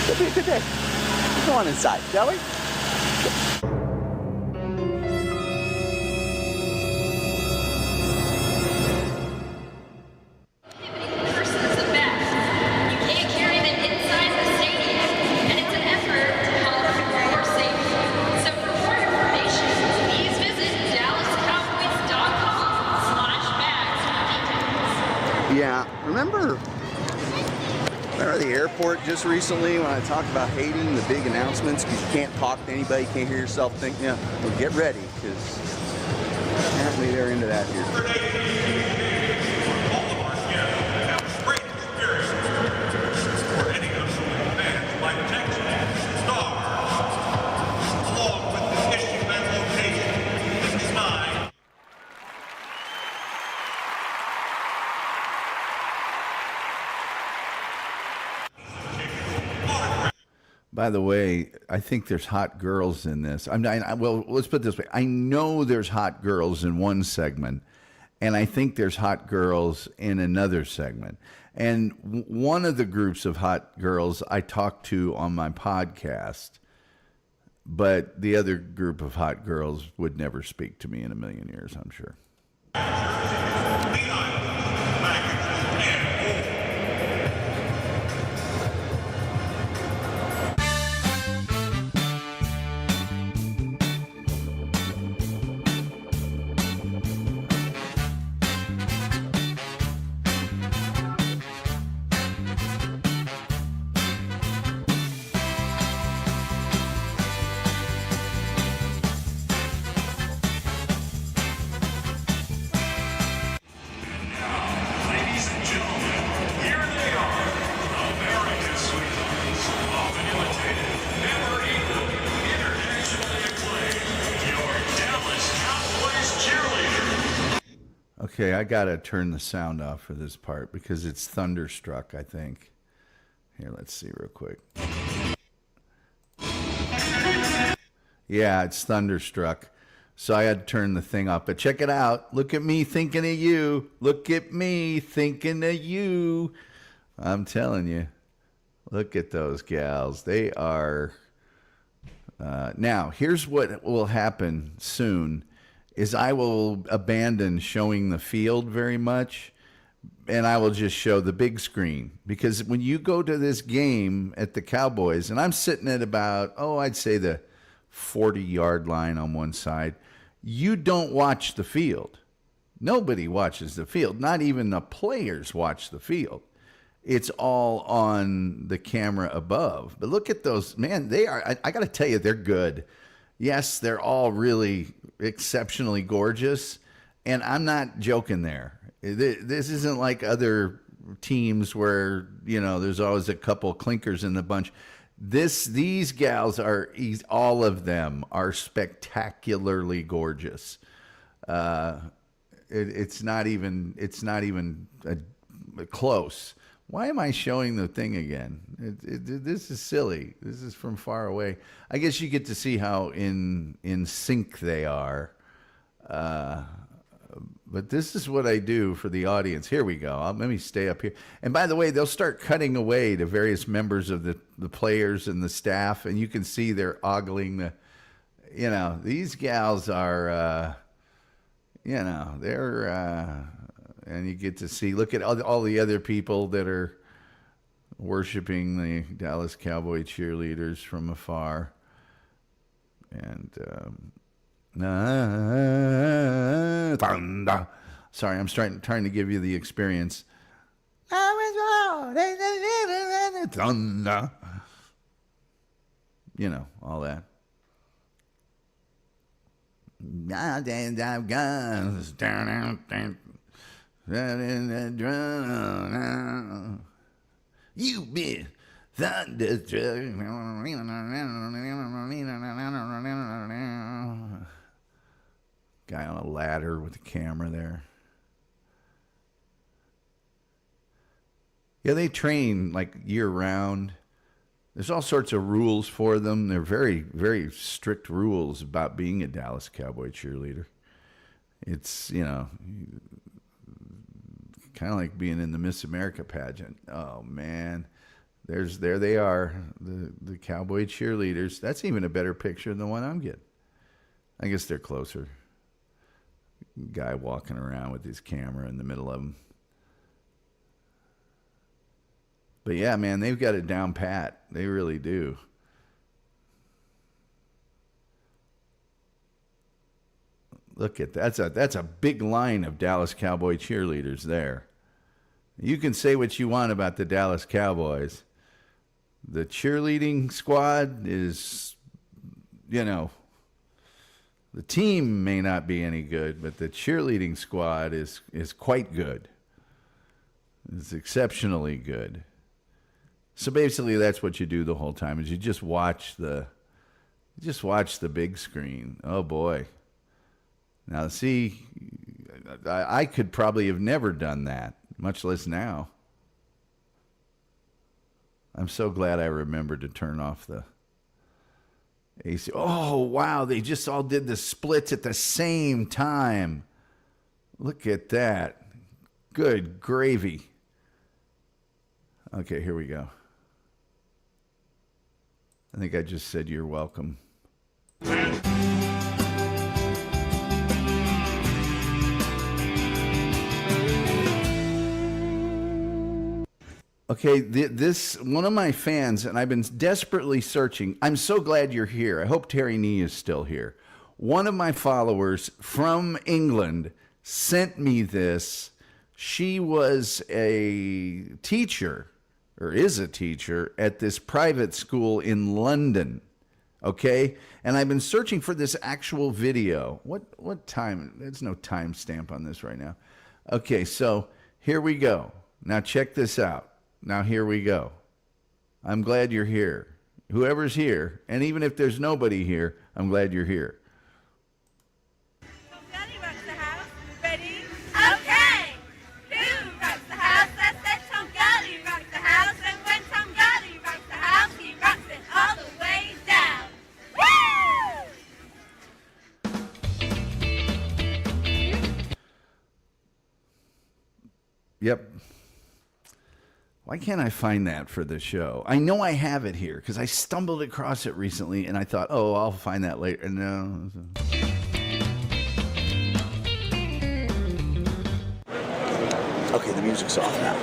it'll be a good day. Let's go on inside, shall we? Yeah, remember the airport just recently when I talked about hating the big announcements because you can't talk to anybody, you can't hear yourself think? Yeah, well, get ready because apparently they're into that here. By the way, I think there's hot girls in this. Well, let's put it this way. I know there's hot girls in one segment, And I think there's hot girls in another segment. And one of the groups of hot girls I talked to on my podcast, but the other group of hot girls would never speak to me in a million years, I'm sure. Okay, I got to turn the sound off for this part because it's thunderstruck, I think. Here, let's see real quick. Yeah, it's thunderstruck. So I had to turn the thing off. But check it out. Look at me thinking of you. Look at me thinking of you. I'm telling you. Look at those gals. They are... now, here's what will happen soon. Is I will abandon showing the field very much, and I will just show the big screen. Because when you go to this game at the Cowboys, and I'm sitting at about, I'd say the 40-yard line on one side, you don't watch the field. Nobody watches the field. Not even the players watch the field. It's all on the camera above. But look at those, man, they are, I got to tell you, they're good. Yes, they're all really exceptionally gorgeous, and I'm not joking there. This isn't like other teams where, there's always a couple clinkers in the bunch. These gals are, all of them are spectacularly gorgeous. It's not even close. Why am I showing the thing again? This is silly. This is from far away. I guess you get to see how in sync they are. But this is what I do for the audience. Here we go. Let me stay up here. And by the way, they'll start cutting away to various members of the players and the staff, and you can see they're ogling the, these gals are, they're... and you get to see, look at all the other people that are worshiping the Dallas Cowboy cheerleaders from afar. And, thunder. Sorry, I'm trying to give you the experience. Thunder. All that. You been thunderstruck. Guy on a ladder with the camera there. Yeah, they train like year round. There's all sorts of rules for them. They're very, very strict rules about being a Dallas Cowboy cheerleader. It's, kind of like being in the Miss America pageant. Oh, man. There they are, the Cowboy cheerleaders. That's even a better picture than the one I'm getting. I guess they're closer. Guy walking around with his camera in the middle of them. But yeah, man, they've got it down pat. They really do. Look at that. That's a big line of Dallas Cowboy cheerleaders there. You can say what you want about the Dallas Cowboys. The cheerleading squad is, the team may not be any good, but the cheerleading squad is quite good. It's exceptionally good. So basically that's what you do the whole time is you just watch the big screen. Oh boy. Now, see, I could probably have never done that, much less now. I'm so glad I remembered to turn off the AC. Oh, wow, they just all did the splits at the same time. Look at that. Good gravy. Okay, here we go. I think I just said you're welcome. Okay, this one of my fans, and I've been desperately searching. I'm so glad you're here. I hope Terry Nee is still here. One of my followers from England sent me this. She was a teacher, or is a teacher, at this private school in London. Okay? And I've been searching for this actual video. What time? There's no time stamp on this right now. Okay, so here we go. Now check this out. Now here we go. I'm glad you're here. Whoever's here, and even if there's nobody here, I'm glad you're here. Tom Gulley rocks the house. Ready? Okay! Who rocks the house? I said Tom Gulley rocks the house. And when Tom Gulley rocks the house, he rocks it all the way down. Woo! Yep. Why can't I find that for the show? I know I have it here because I stumbled across it recently and I thought, oh, I'll find that later. No. Okay, the music's off now.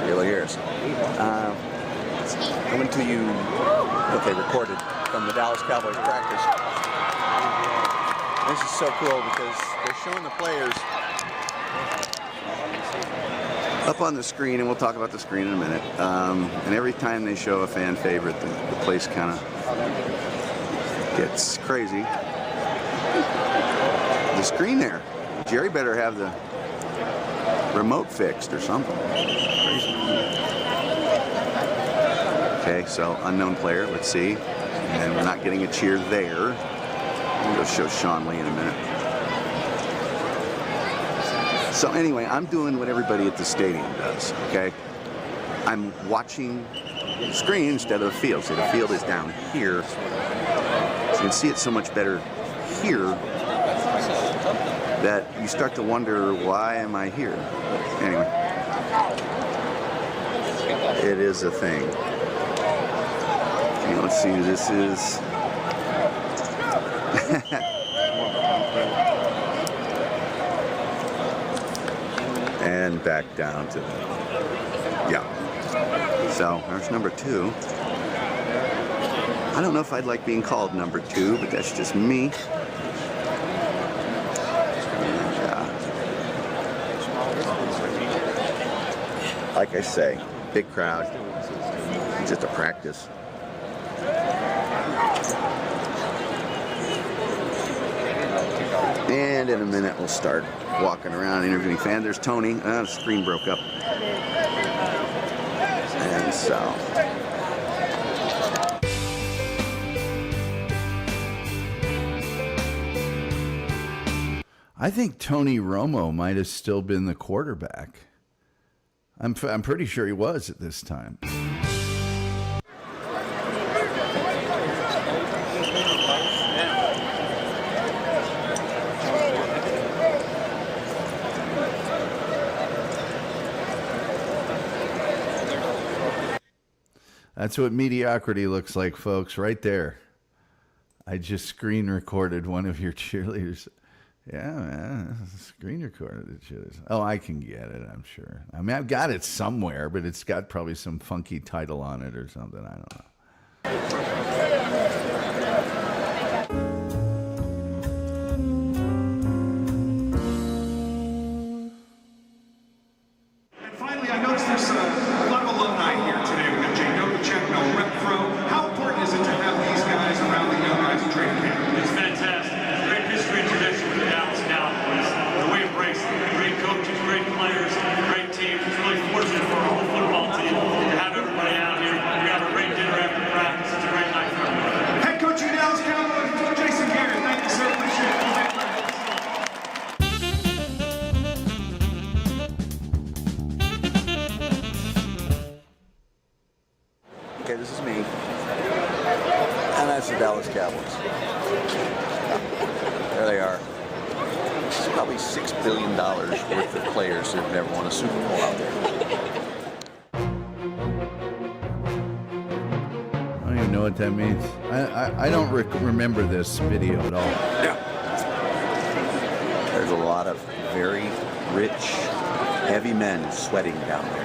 You'll hear us. Coming to you, recorded from the Dallas Cowboys practice. This is so cool because they're showing the players up on the screen, and we'll talk about the screen in a minute. And every time they show a fan favorite, the place kind of gets crazy. The screen there. Jerry better have the remote fixed or something. Crazy. Okay, so unknown player, let's see. And we're not getting a cheer there. We'll go show Sean Lee in a minute. So anyway, I'm doing what everybody at the stadium does, okay? I'm watching the screen instead of the field. So the field is down here. So you can see it so much better here that you start to wonder, why am I here? Anyway, it is a thing. Okay, let's see who this is. And back down to the, yeah. So there's number 2. I don't know if I'd like being called number 2, but that's just me. Like I say, big crowd, just a practice. And in a minute we'll start walking around interviewing fans. There's Tony. The screen broke up. And so I think Tony Romo might have still been the quarterback. I'm pretty sure he was at this time. That's what mediocrity looks like, folks, right there. I just screen recorded one of your cheerleaders. Yeah, man, screen recorded the cheerleaders. Oh, I can get it, I'm sure. I mean, I've got it somewhere, but it's got probably some funky title on it or something. I don't know. And finally, I noticed there's a lot of alumni here today. We've got Jay Novacek, Rep Pro. How important is it to have these guys around the young guys in training camp? It's fantastic. Great history and tradition for the Dallas Cowboys. The way embrace it. Great coaches, great players, great teams. It's really fortunate for our whole football team to have everybody out here. We have a great dinner after practice. It's a great night for everybody. Head coach of the Dallas Cowboys, Jason Garrett. Thank you, sir. Appreciate it. okay, this is me. And that's the Dallas Cowboys. There they are. probably $6 billion worth of players who have never won a Super Bowl out there. I don't even know what that means. I don't remember this video at all. Yeah. There's a lot of very rich, heavy men sweating down there.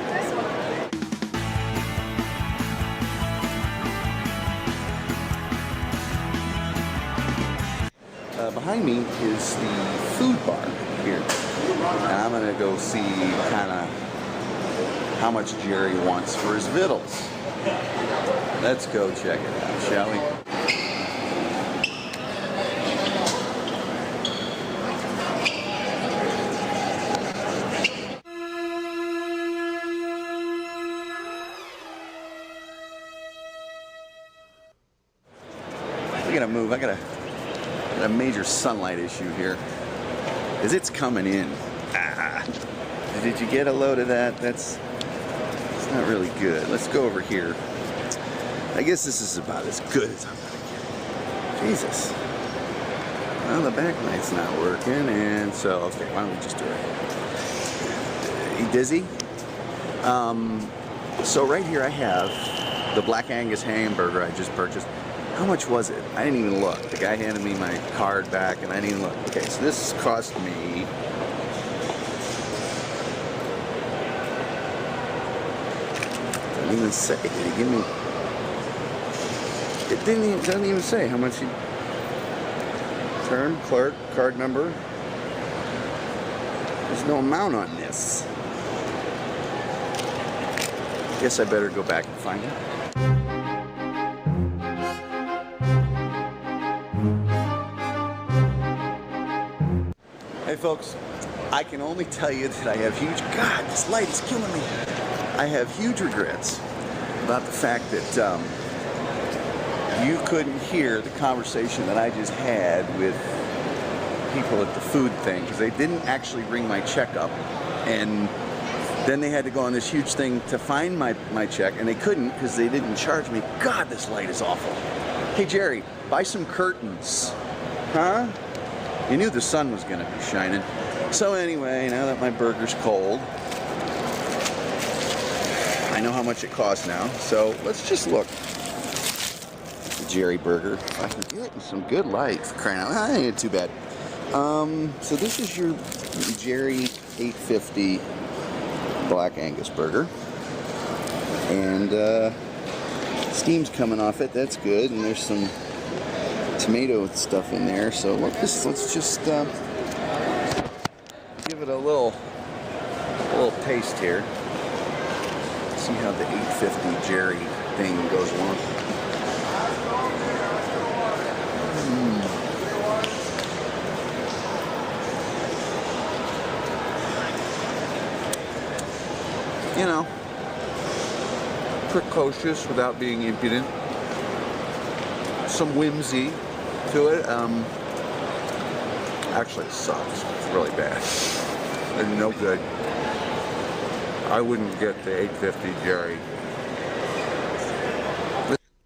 Behind me is the food bar here. And I'm going to go see kind of how much Jerry wants for his vittles. Let's go check it out, shall we? I gotta move. I got a major sunlight issue here, as it's coming in. Did you get a load of that? It's not really good. Let's go over here. I guess this is about as good as I'm gonna get. Jesus. Well, the backlight's not working, and so okay, why don't we just do it? You dizzy? So right here I have the Black Angus hamburger I just purchased. How much was it? I didn't even look. The guy handed me my card back and I didn't even look. Okay, so this cost me doesn't even say. Did he give me? It doesn't even say how much he term, clerk, card number. There's no amount on this. Guess I better go back and find it. Hey folks, I can only tell you that I have huge, God, this light is killing me. I have huge regrets about the fact that you couldn't hear the conversation that I just had with people at the food thing, because they didn't actually ring my check up, and then they had to go on this huge thing to find my check, and they couldn't because they didn't charge me. God, this light is awful. Hey Jerry, buy some curtains. Huh? You knew the sun was going to be shining. So anyway, now that my burger's cold, I know how much it costs now. So let's just look. The Jerry burger. If I can get some good light for crying out. I ain't too bad. So this is your Jerry 850 Black Angus burger. And steam's coming off it. That's good. And there's some tomato stuff in there, so let's just give it a little taste here. See how the 850 Jerry thing goes along. You know, precocious without being impudent. Some whimsy to it. Actually it sucks. It's really bad. And no good. I wouldn't get the 850 Jerry.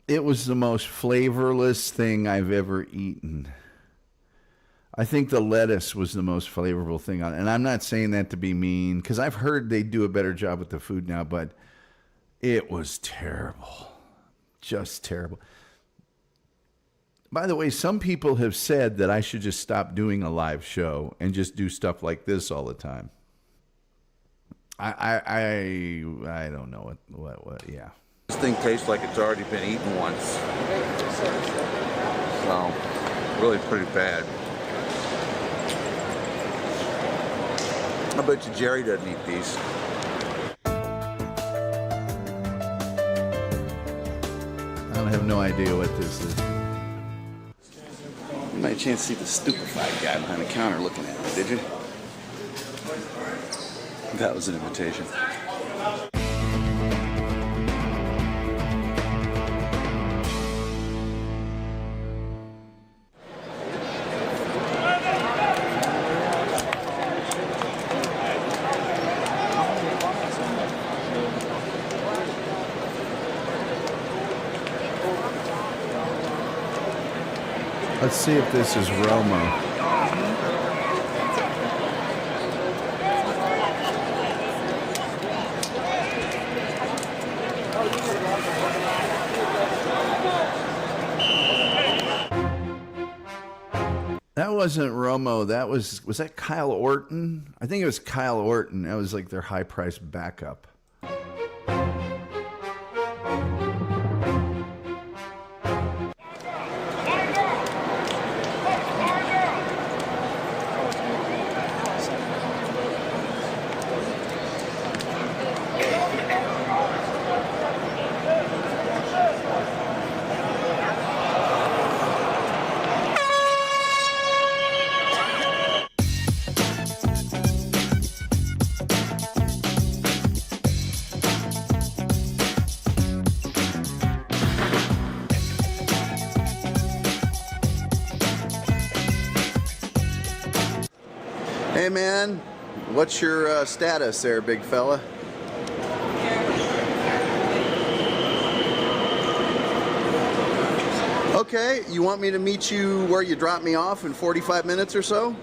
It was the most flavorless thing I've ever eaten. I think the lettuce was the most flavorful thing on it. And I'm not saying that to be mean, because I've heard they do a better job with the food now, but it was terrible. Just terrible. By the way, some people have said that I should just stop doing a live show and just do stuff like this all the time. I don't know what yeah. This thing tastes like it's already been eaten once. So, really pretty bad. I bet you Jerry doesn't eat these. I have no idea what this is. You might have a chance to see the stupefied guy behind the counter looking at me, did you? That was an invitation. Let's see if this is Roma. That wasn't Romo. That was that Kyle Orton? I think it was Kyle Orton. That was like their high-priced backup. Hey man, what's your status there, big fella? Okay, you want me to meet you where you dropped me off in 45 minutes or so?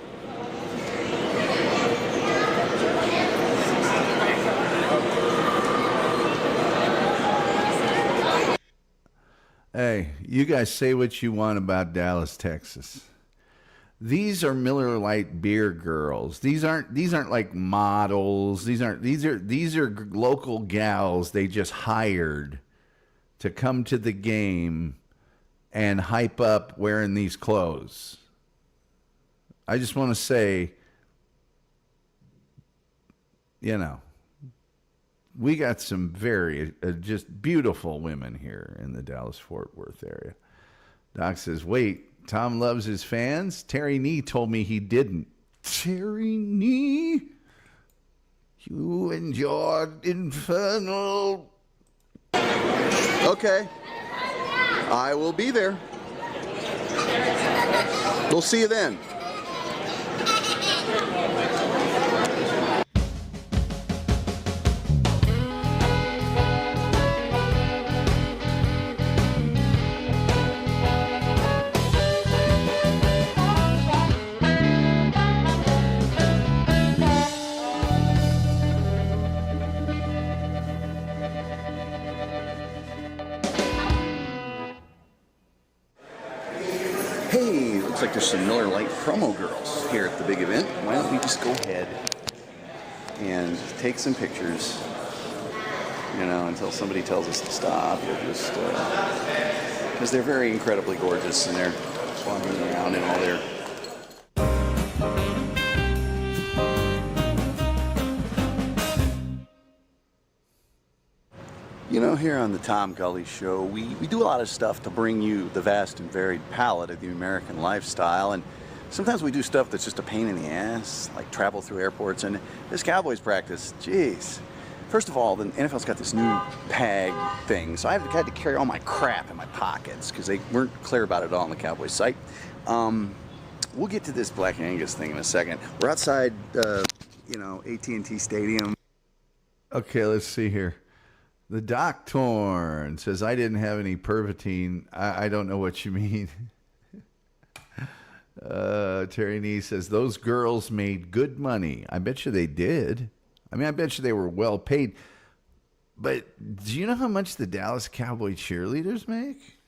Hey, you guys say what you want about Dallas, Texas. These are Miller Lite beer girls. These aren't like models. These are local gals they just hired to come to the game and hype up wearing these clothes. I just want to say, you know, we got some very just beautiful women here in the Dallas-Fort Worth area. Doc says, wait, Tom loves his fans? Terry Nee told me he didn't. Terry Nee? You and your infernal... Okay. I will be there. We'll see you then. Hey, looks like there's some Miller Lite promo girls here at the big event. Why don't we just go ahead and take some pictures, you know, until somebody tells us to stop. We'll just, because they're very incredibly gorgeous and they're walking around in all their... You know, here on the Tom Gulley Show, we do a lot of stuff to bring you the vast and varied palette of the American lifestyle, and sometimes we do stuff that's just a pain in the ass, like travel through airports, and this Cowboys practice, jeez. First of all, the NFL's got this new PAG thing, so I had to carry all my crap in my pockets because they weren't clear about it all on the Cowboys site. We'll get to this Black Angus thing in a second. We're outside, you know, AT&T Stadium. Okay, let's see here. The Doc Torn says, I didn't have any Pervitine. I don't know what you mean. Terry Nee says, those girls made good money. I bet you they did. I mean, I bet you they were well paid. But do you know how much the Dallas Cowboy cheerleaders make?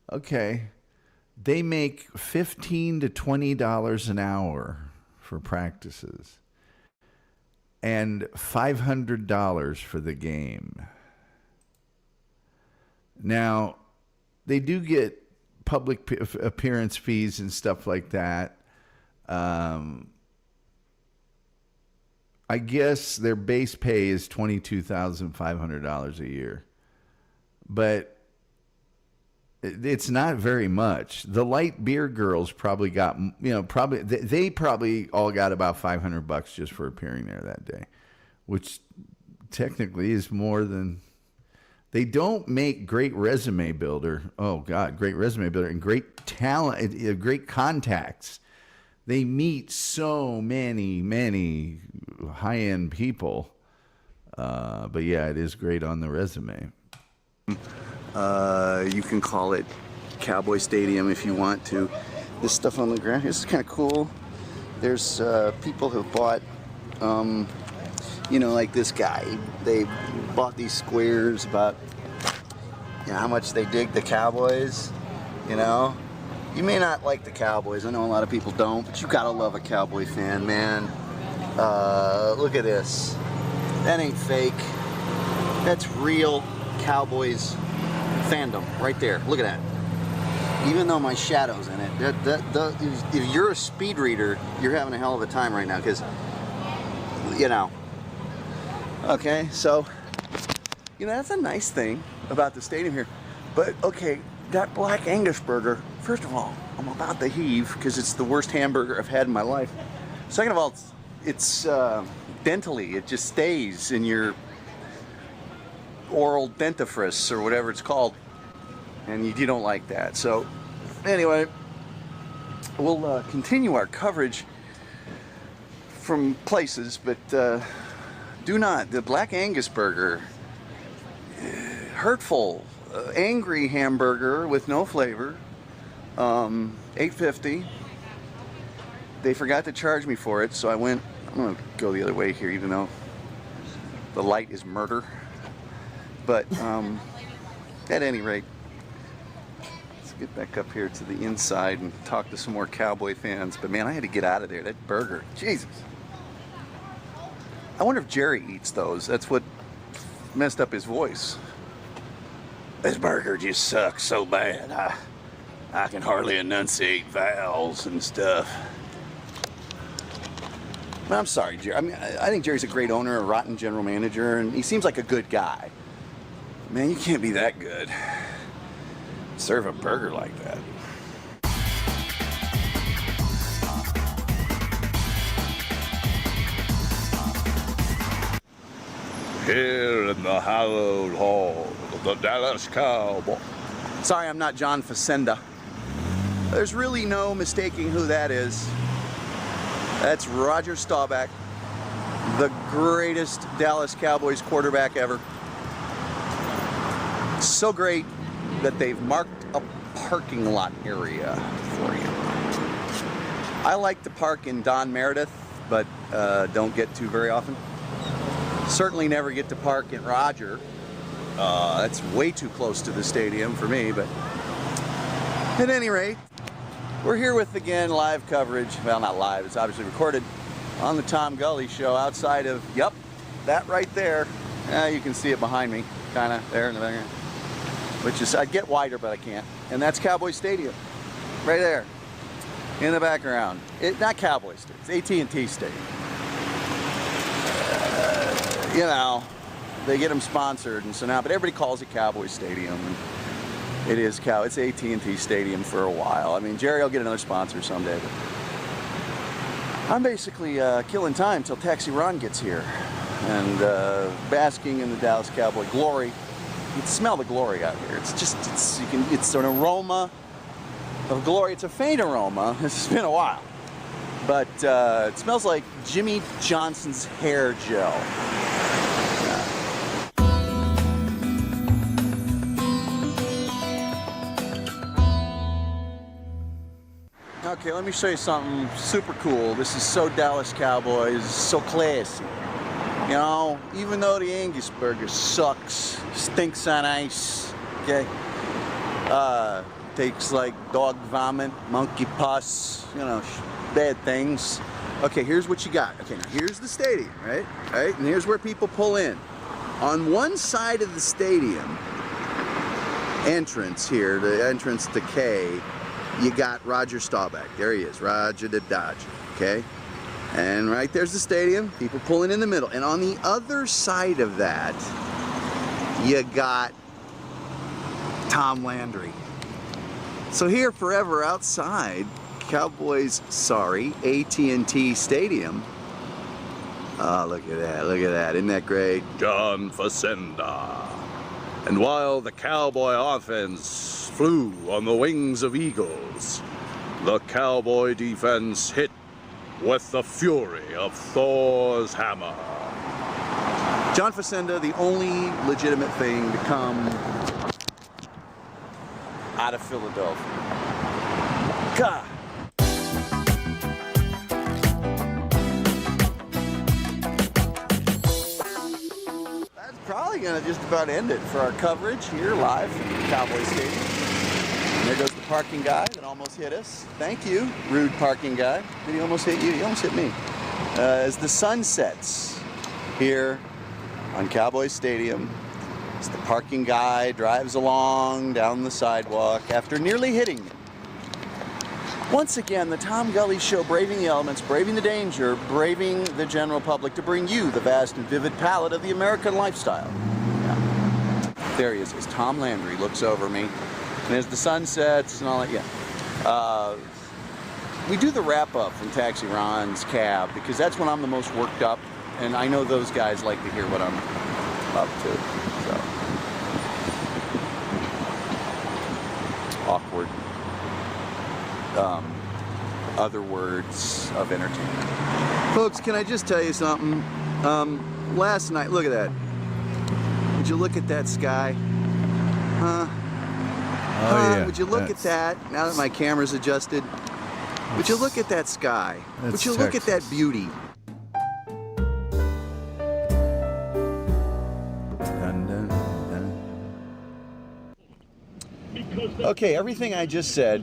Okay. They make $15 to $20 an hour for practices and $500 for the game. Now, they do get public appearance fees and stuff like that. I guess their base pay is $22,500 a year. But it's not very much. The light beer girls probably got, you know, they probably all got about $500 just for appearing there that day, which technically is more than. They don't make great resume builder. Oh God, great resume builder and great talent, great contacts. They meet so many high-end people. But yeah, it is great on the resume. You can call it Cowboy Stadium if you want to. This stuff on the ground, this is kind of cool. There's people who bought you know, like this guy. They bought these squares about, you know, how much they dig the Cowboys, you know. You may not like the Cowboys. I know a lot of people don't, but you gotta love a Cowboy fan, man. Look at this. That ain't fake. That's real Cowboys fandom right there. Look at that. Even though my shadow's in it, if you're a speed reader, you're having a hell of a time right now, because, you know. Okay, so, you know, that's a nice thing about the stadium here. But, okay, that Black Angus burger, first of all, I'm about to heave because it's the worst hamburger I've had in my life. Second of all, it's dentally, it just stays in your oral dentifrice or whatever it's called. And you don't like that. So, anyway, we'll continue our coverage from places, but do not. The Black Angus burger, hurtful, angry hamburger with no flavor, $8.50. They forgot to charge me for it, so I'm gonna go the other way here, even though the light is murder. But at any rate, get back up here to the inside and talk to some more Cowboy fans. But man, I had to get out of there. That burger, Jesus. I wonder if Jerry eats those. That's what messed up his voice. This burger just sucks so bad. I can hardly enunciate vowels and stuff. But I'm sorry, Jerry. I mean, I think Jerry's a great owner, a rotten general manager, and he seems like a good guy. Man, you can't be that good. Serve a burger like that. Here in the hallowed hall of the Dallas Cowboys. Sorry, I'm not John Facenda. There's really no mistaking who that is. That's Roger Staubach, the greatest Dallas Cowboys quarterback ever. So great that they've marked a parking lot area for him. I like to park in Don Meredith, but don't get to very often. Certainly never get to park in Roger. That's way too close to the stadium for me, but at any rate, we're here with, again, live coverage. Well, not live, it's obviously recorded on the Tom Gulley Show outside of, yep, that right there. You can see it behind me, kind of there in the background. Which is, I'd get wider, but I can't. And that's Cowboy Stadium, right there, in the background. Not Cowboy Stadium, it's AT&T Stadium. You know, they get them sponsored, and so now, but everybody calls it Cowboy Stadium. And it is it's AT&T Stadium for a while. I mean, Jerry will get another sponsor someday. But I'm basically killing time till Taxi Ron gets here, and basking in the Dallas Cowboy glory. You can smell the glory out here. It's an aroma of glory. It's a faint aroma. It's been a while, but it smells like Jimmy Johnson's hair gel. Okay, let me show you something super cool. This is so Dallas Cowboys, so classy. You know, even though the Angus burger sucks, stinks on ice, okay? Tastes like dog vomit, monkey pus, you know, bad things. Okay, here's what you got. Okay, now here's the stadium, right? Right, and here's where people pull in. On one side of the stadium entrance here, the entrance to K, you got Roger Staubach. There he is, Roger the Dodger, okay? And right there's the stadium, people pulling in the middle. And on the other side of that, you got Tom Landry. So here, forever outside Cowboys, sorry, AT&T Stadium. Oh, look at that, look at that. Isn't that great? John Facenda. And while the Cowboy offense flew on the wings of eagles, the Cowboy defense hit with the fury of Thor's hammer. John Facenda, the only legitimate thing to come out of Philadelphia. God. probably going to just about end it for our coverage here live from Cowboy Stadium. And there goes the parking guy that almost hit us. Thank you, rude parking guy. Did he almost hit you? He almost hit me. As the sun sets here on Cowboy Stadium, as the parking guy drives along down the sidewalk after nearly hitting me. Once again, the Tom Gulley Show, braving the elements, braving the danger, braving the general public to bring you the vast and vivid palette of the American lifestyle. Yeah. There he is, as Tom Landry looks over me. And as the sun sets and all that, yeah. We do the wrap-up from Taxi Ron's cab because that's when I'm the most worked up. And I know those guys like to hear what I'm up to. So. Awkward. Other words of entertainment. Folks, can I just tell you something? Last night, look at that. Would you look at that sky? Huh? Oh, yeah. Would you look at that, now that my camera's adjusted? Would you look at that sky? Would you look at that beauty? Dun, dun, dun. Okay, everything I just said,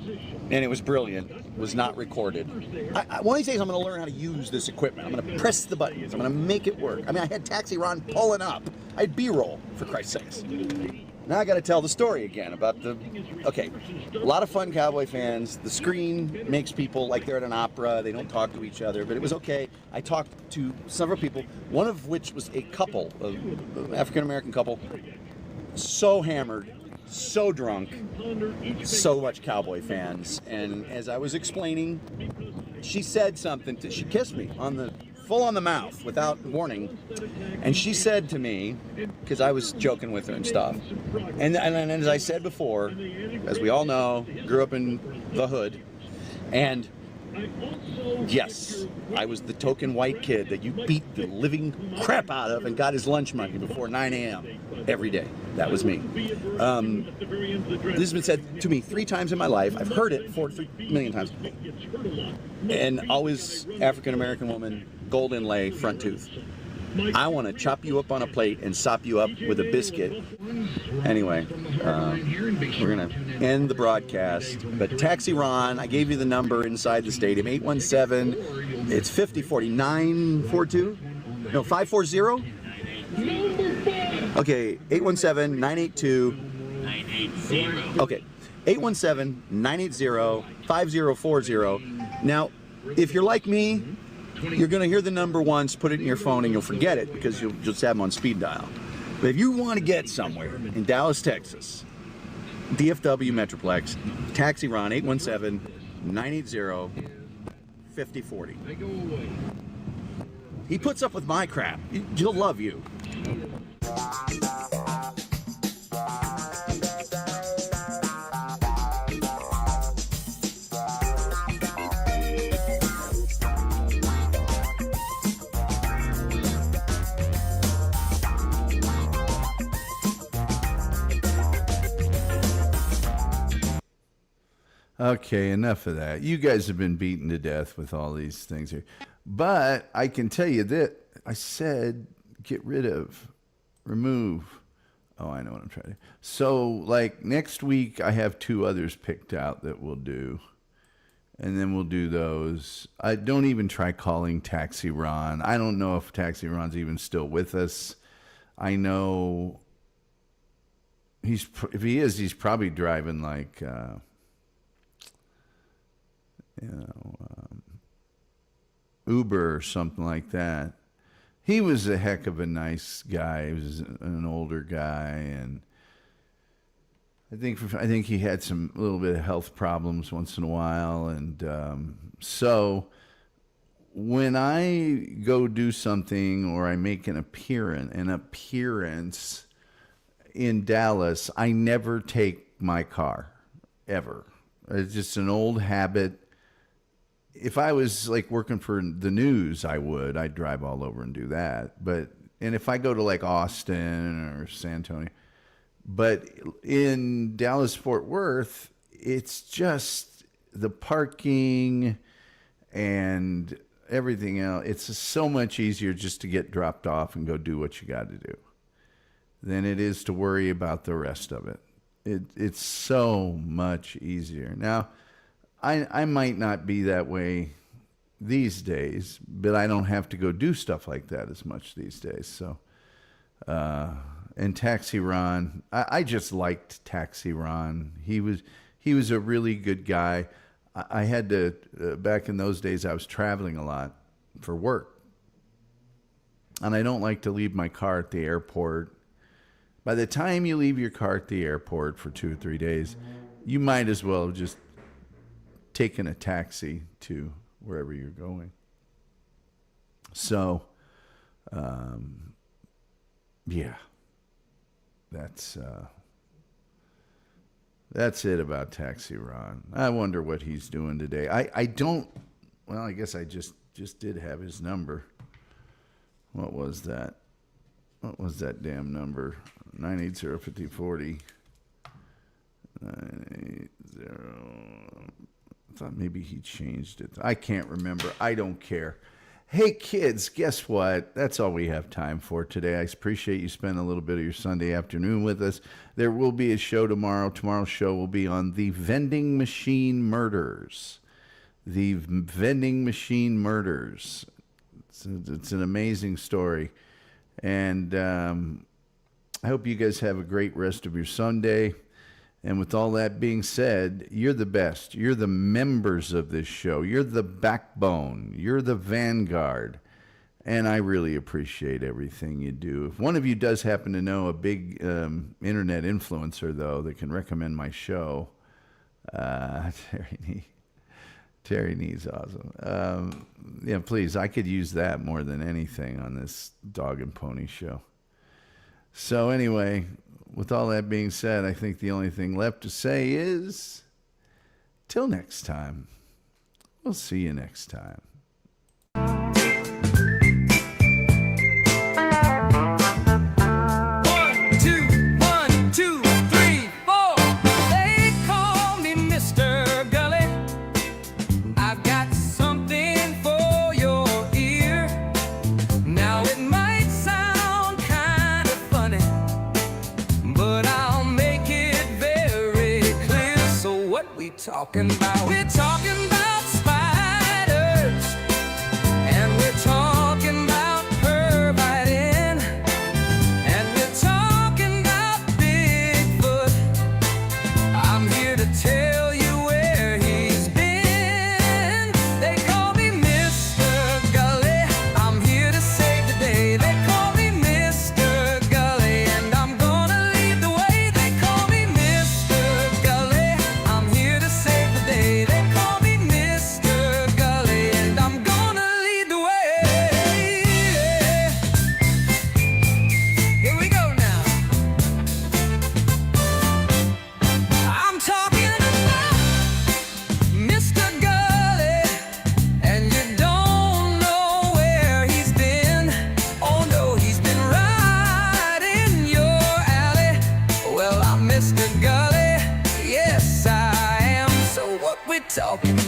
and it was brilliant, was not recorded. One of these days I'm going to learn how to use this equipment. I'm going to press the buttons. I'm going to make it work. I mean, I had Taxi Ron pulling up. I had B-roll, for Christ's sakes. Now I got to tell the story again about the... Okay, a lot of fun Cowboy fans. The screen makes people like they're at an opera. They don't talk to each other, but it was okay. I talked to several people, one of which was a couple, an African-American couple, so hammered, so drunk, so much Cowboy fans. And as I was explaining, she said something, she kissed me full on the mouth without warning. And she said to me, because I was joking with her and stuff, and as I said before, as we all know, grew up in the hood, and yes, I was the token white kid that you beat the living crap out of and got his lunch money before 9 a.m. every day. That was me. This has been said to me 3 times in my life. I've heard it 3 million times. And always African-American woman, gold inlay, front tooth. I want to chop you up on a plate and sop you up with a biscuit. Anyway, we're going to end the broadcast. But Taxi Ron, I gave you the number inside the stadium, 817, it's 5040, 942? No, 540? Okay, 817-982. Okay, 817-980-5040. Now, if you're like me, you're going to hear the number once, put it in your phone, and you'll forget it because you'll just have them on speed dial. But if you want to get somewhere in Dallas, Texas, DFW Metroplex, Taxi Ron, 817-980-5040. He puts up with my crap. He'll love you. Okay, enough of that. You guys have been beaten to death with all these things here. But I can tell you that I said get rid of, remove. Oh, I know what I'm trying to do. So, like, next week I have 2 others picked out that we'll do. And then we'll do those. I don't even try calling Taxi Ron. I don't know if Taxi Ron's even still with us. I know if he is, he's probably driving like... Uber or something like that. He was a heck of a nice guy. He was an older guy, and I think he had a little bit of health problems once in a while, and so when I go do something or I make an appearance in Dallas, I never take my car ever. It's just an old habit. If I was like working for the news, I'd drive all over and do that. And if I go to like Austin or San Antonio, but in Dallas, Fort Worth, it's just the parking and everything else. It's so much easier just to get dropped off and go do what you got to do. than it is to worry about the rest of it. It's so much easier. Now, I might not be that way these days, but I don't have to go do stuff like that as much these days. So, and Taxi Ron, I just liked Taxi Ron. He was a really good guy. I had to, back in those days, I was traveling a lot for work. And I don't like to leave my car at the airport. By the time you leave your car at the airport for 2 or 3 days, you might as well have just taken a taxi to wherever you're going. So, yeah, that's it about Taxi Ron. I wonder what he's doing today. I guess I just did have his number. What was that? What was that damn number? 980-5040. 980. I thought maybe he changed it. I can't remember. I don't care. Hey, kids, guess what? That's all we have time for today. I appreciate you spending a little bit of your Sunday afternoon with us. There will be a show tomorrow. Tomorrow's show will be on the vending machine murders. The vending machine murders. It's an amazing story. And I hope you guys have a great rest of your Sunday. And with all that being said, you're the best. You're the members of this show. You're the backbone. You're the vanguard. And I really appreciate everything you do. If one of you does happen to know a big internet influencer, though, that can recommend my show, Terry Needs awesome. Yeah, please, I could use that more than anything on this dog and pony show. So anyway, with all that being said, I think the only thing left to say is, till next time. We'll see you next time. 1, 2, 3, 4. They call me Mr. Gulley. I've got something for your ear. Now it might sound kind of funny, but I'll make it very clear. So what we talking about? We're talking about spiders, and we're talking about pervitin', and we're talking about Bigfoot. I'm here to tell you where he's been. They call me Mr. Gulley. I'm here to save the day. They call me Mr. Gulley, and I'm gonna lead the way. They call me Mr. Gulley. I'm here to save the day. They call me Mr. Gulley, and I'm gonna lead the way. Here we go now. I'm talking about Mr. Gulley, and you don't know where he's been. Oh no, he's been right in your alley. Well, I'm Mr. Gulley, yes I am. So what we talking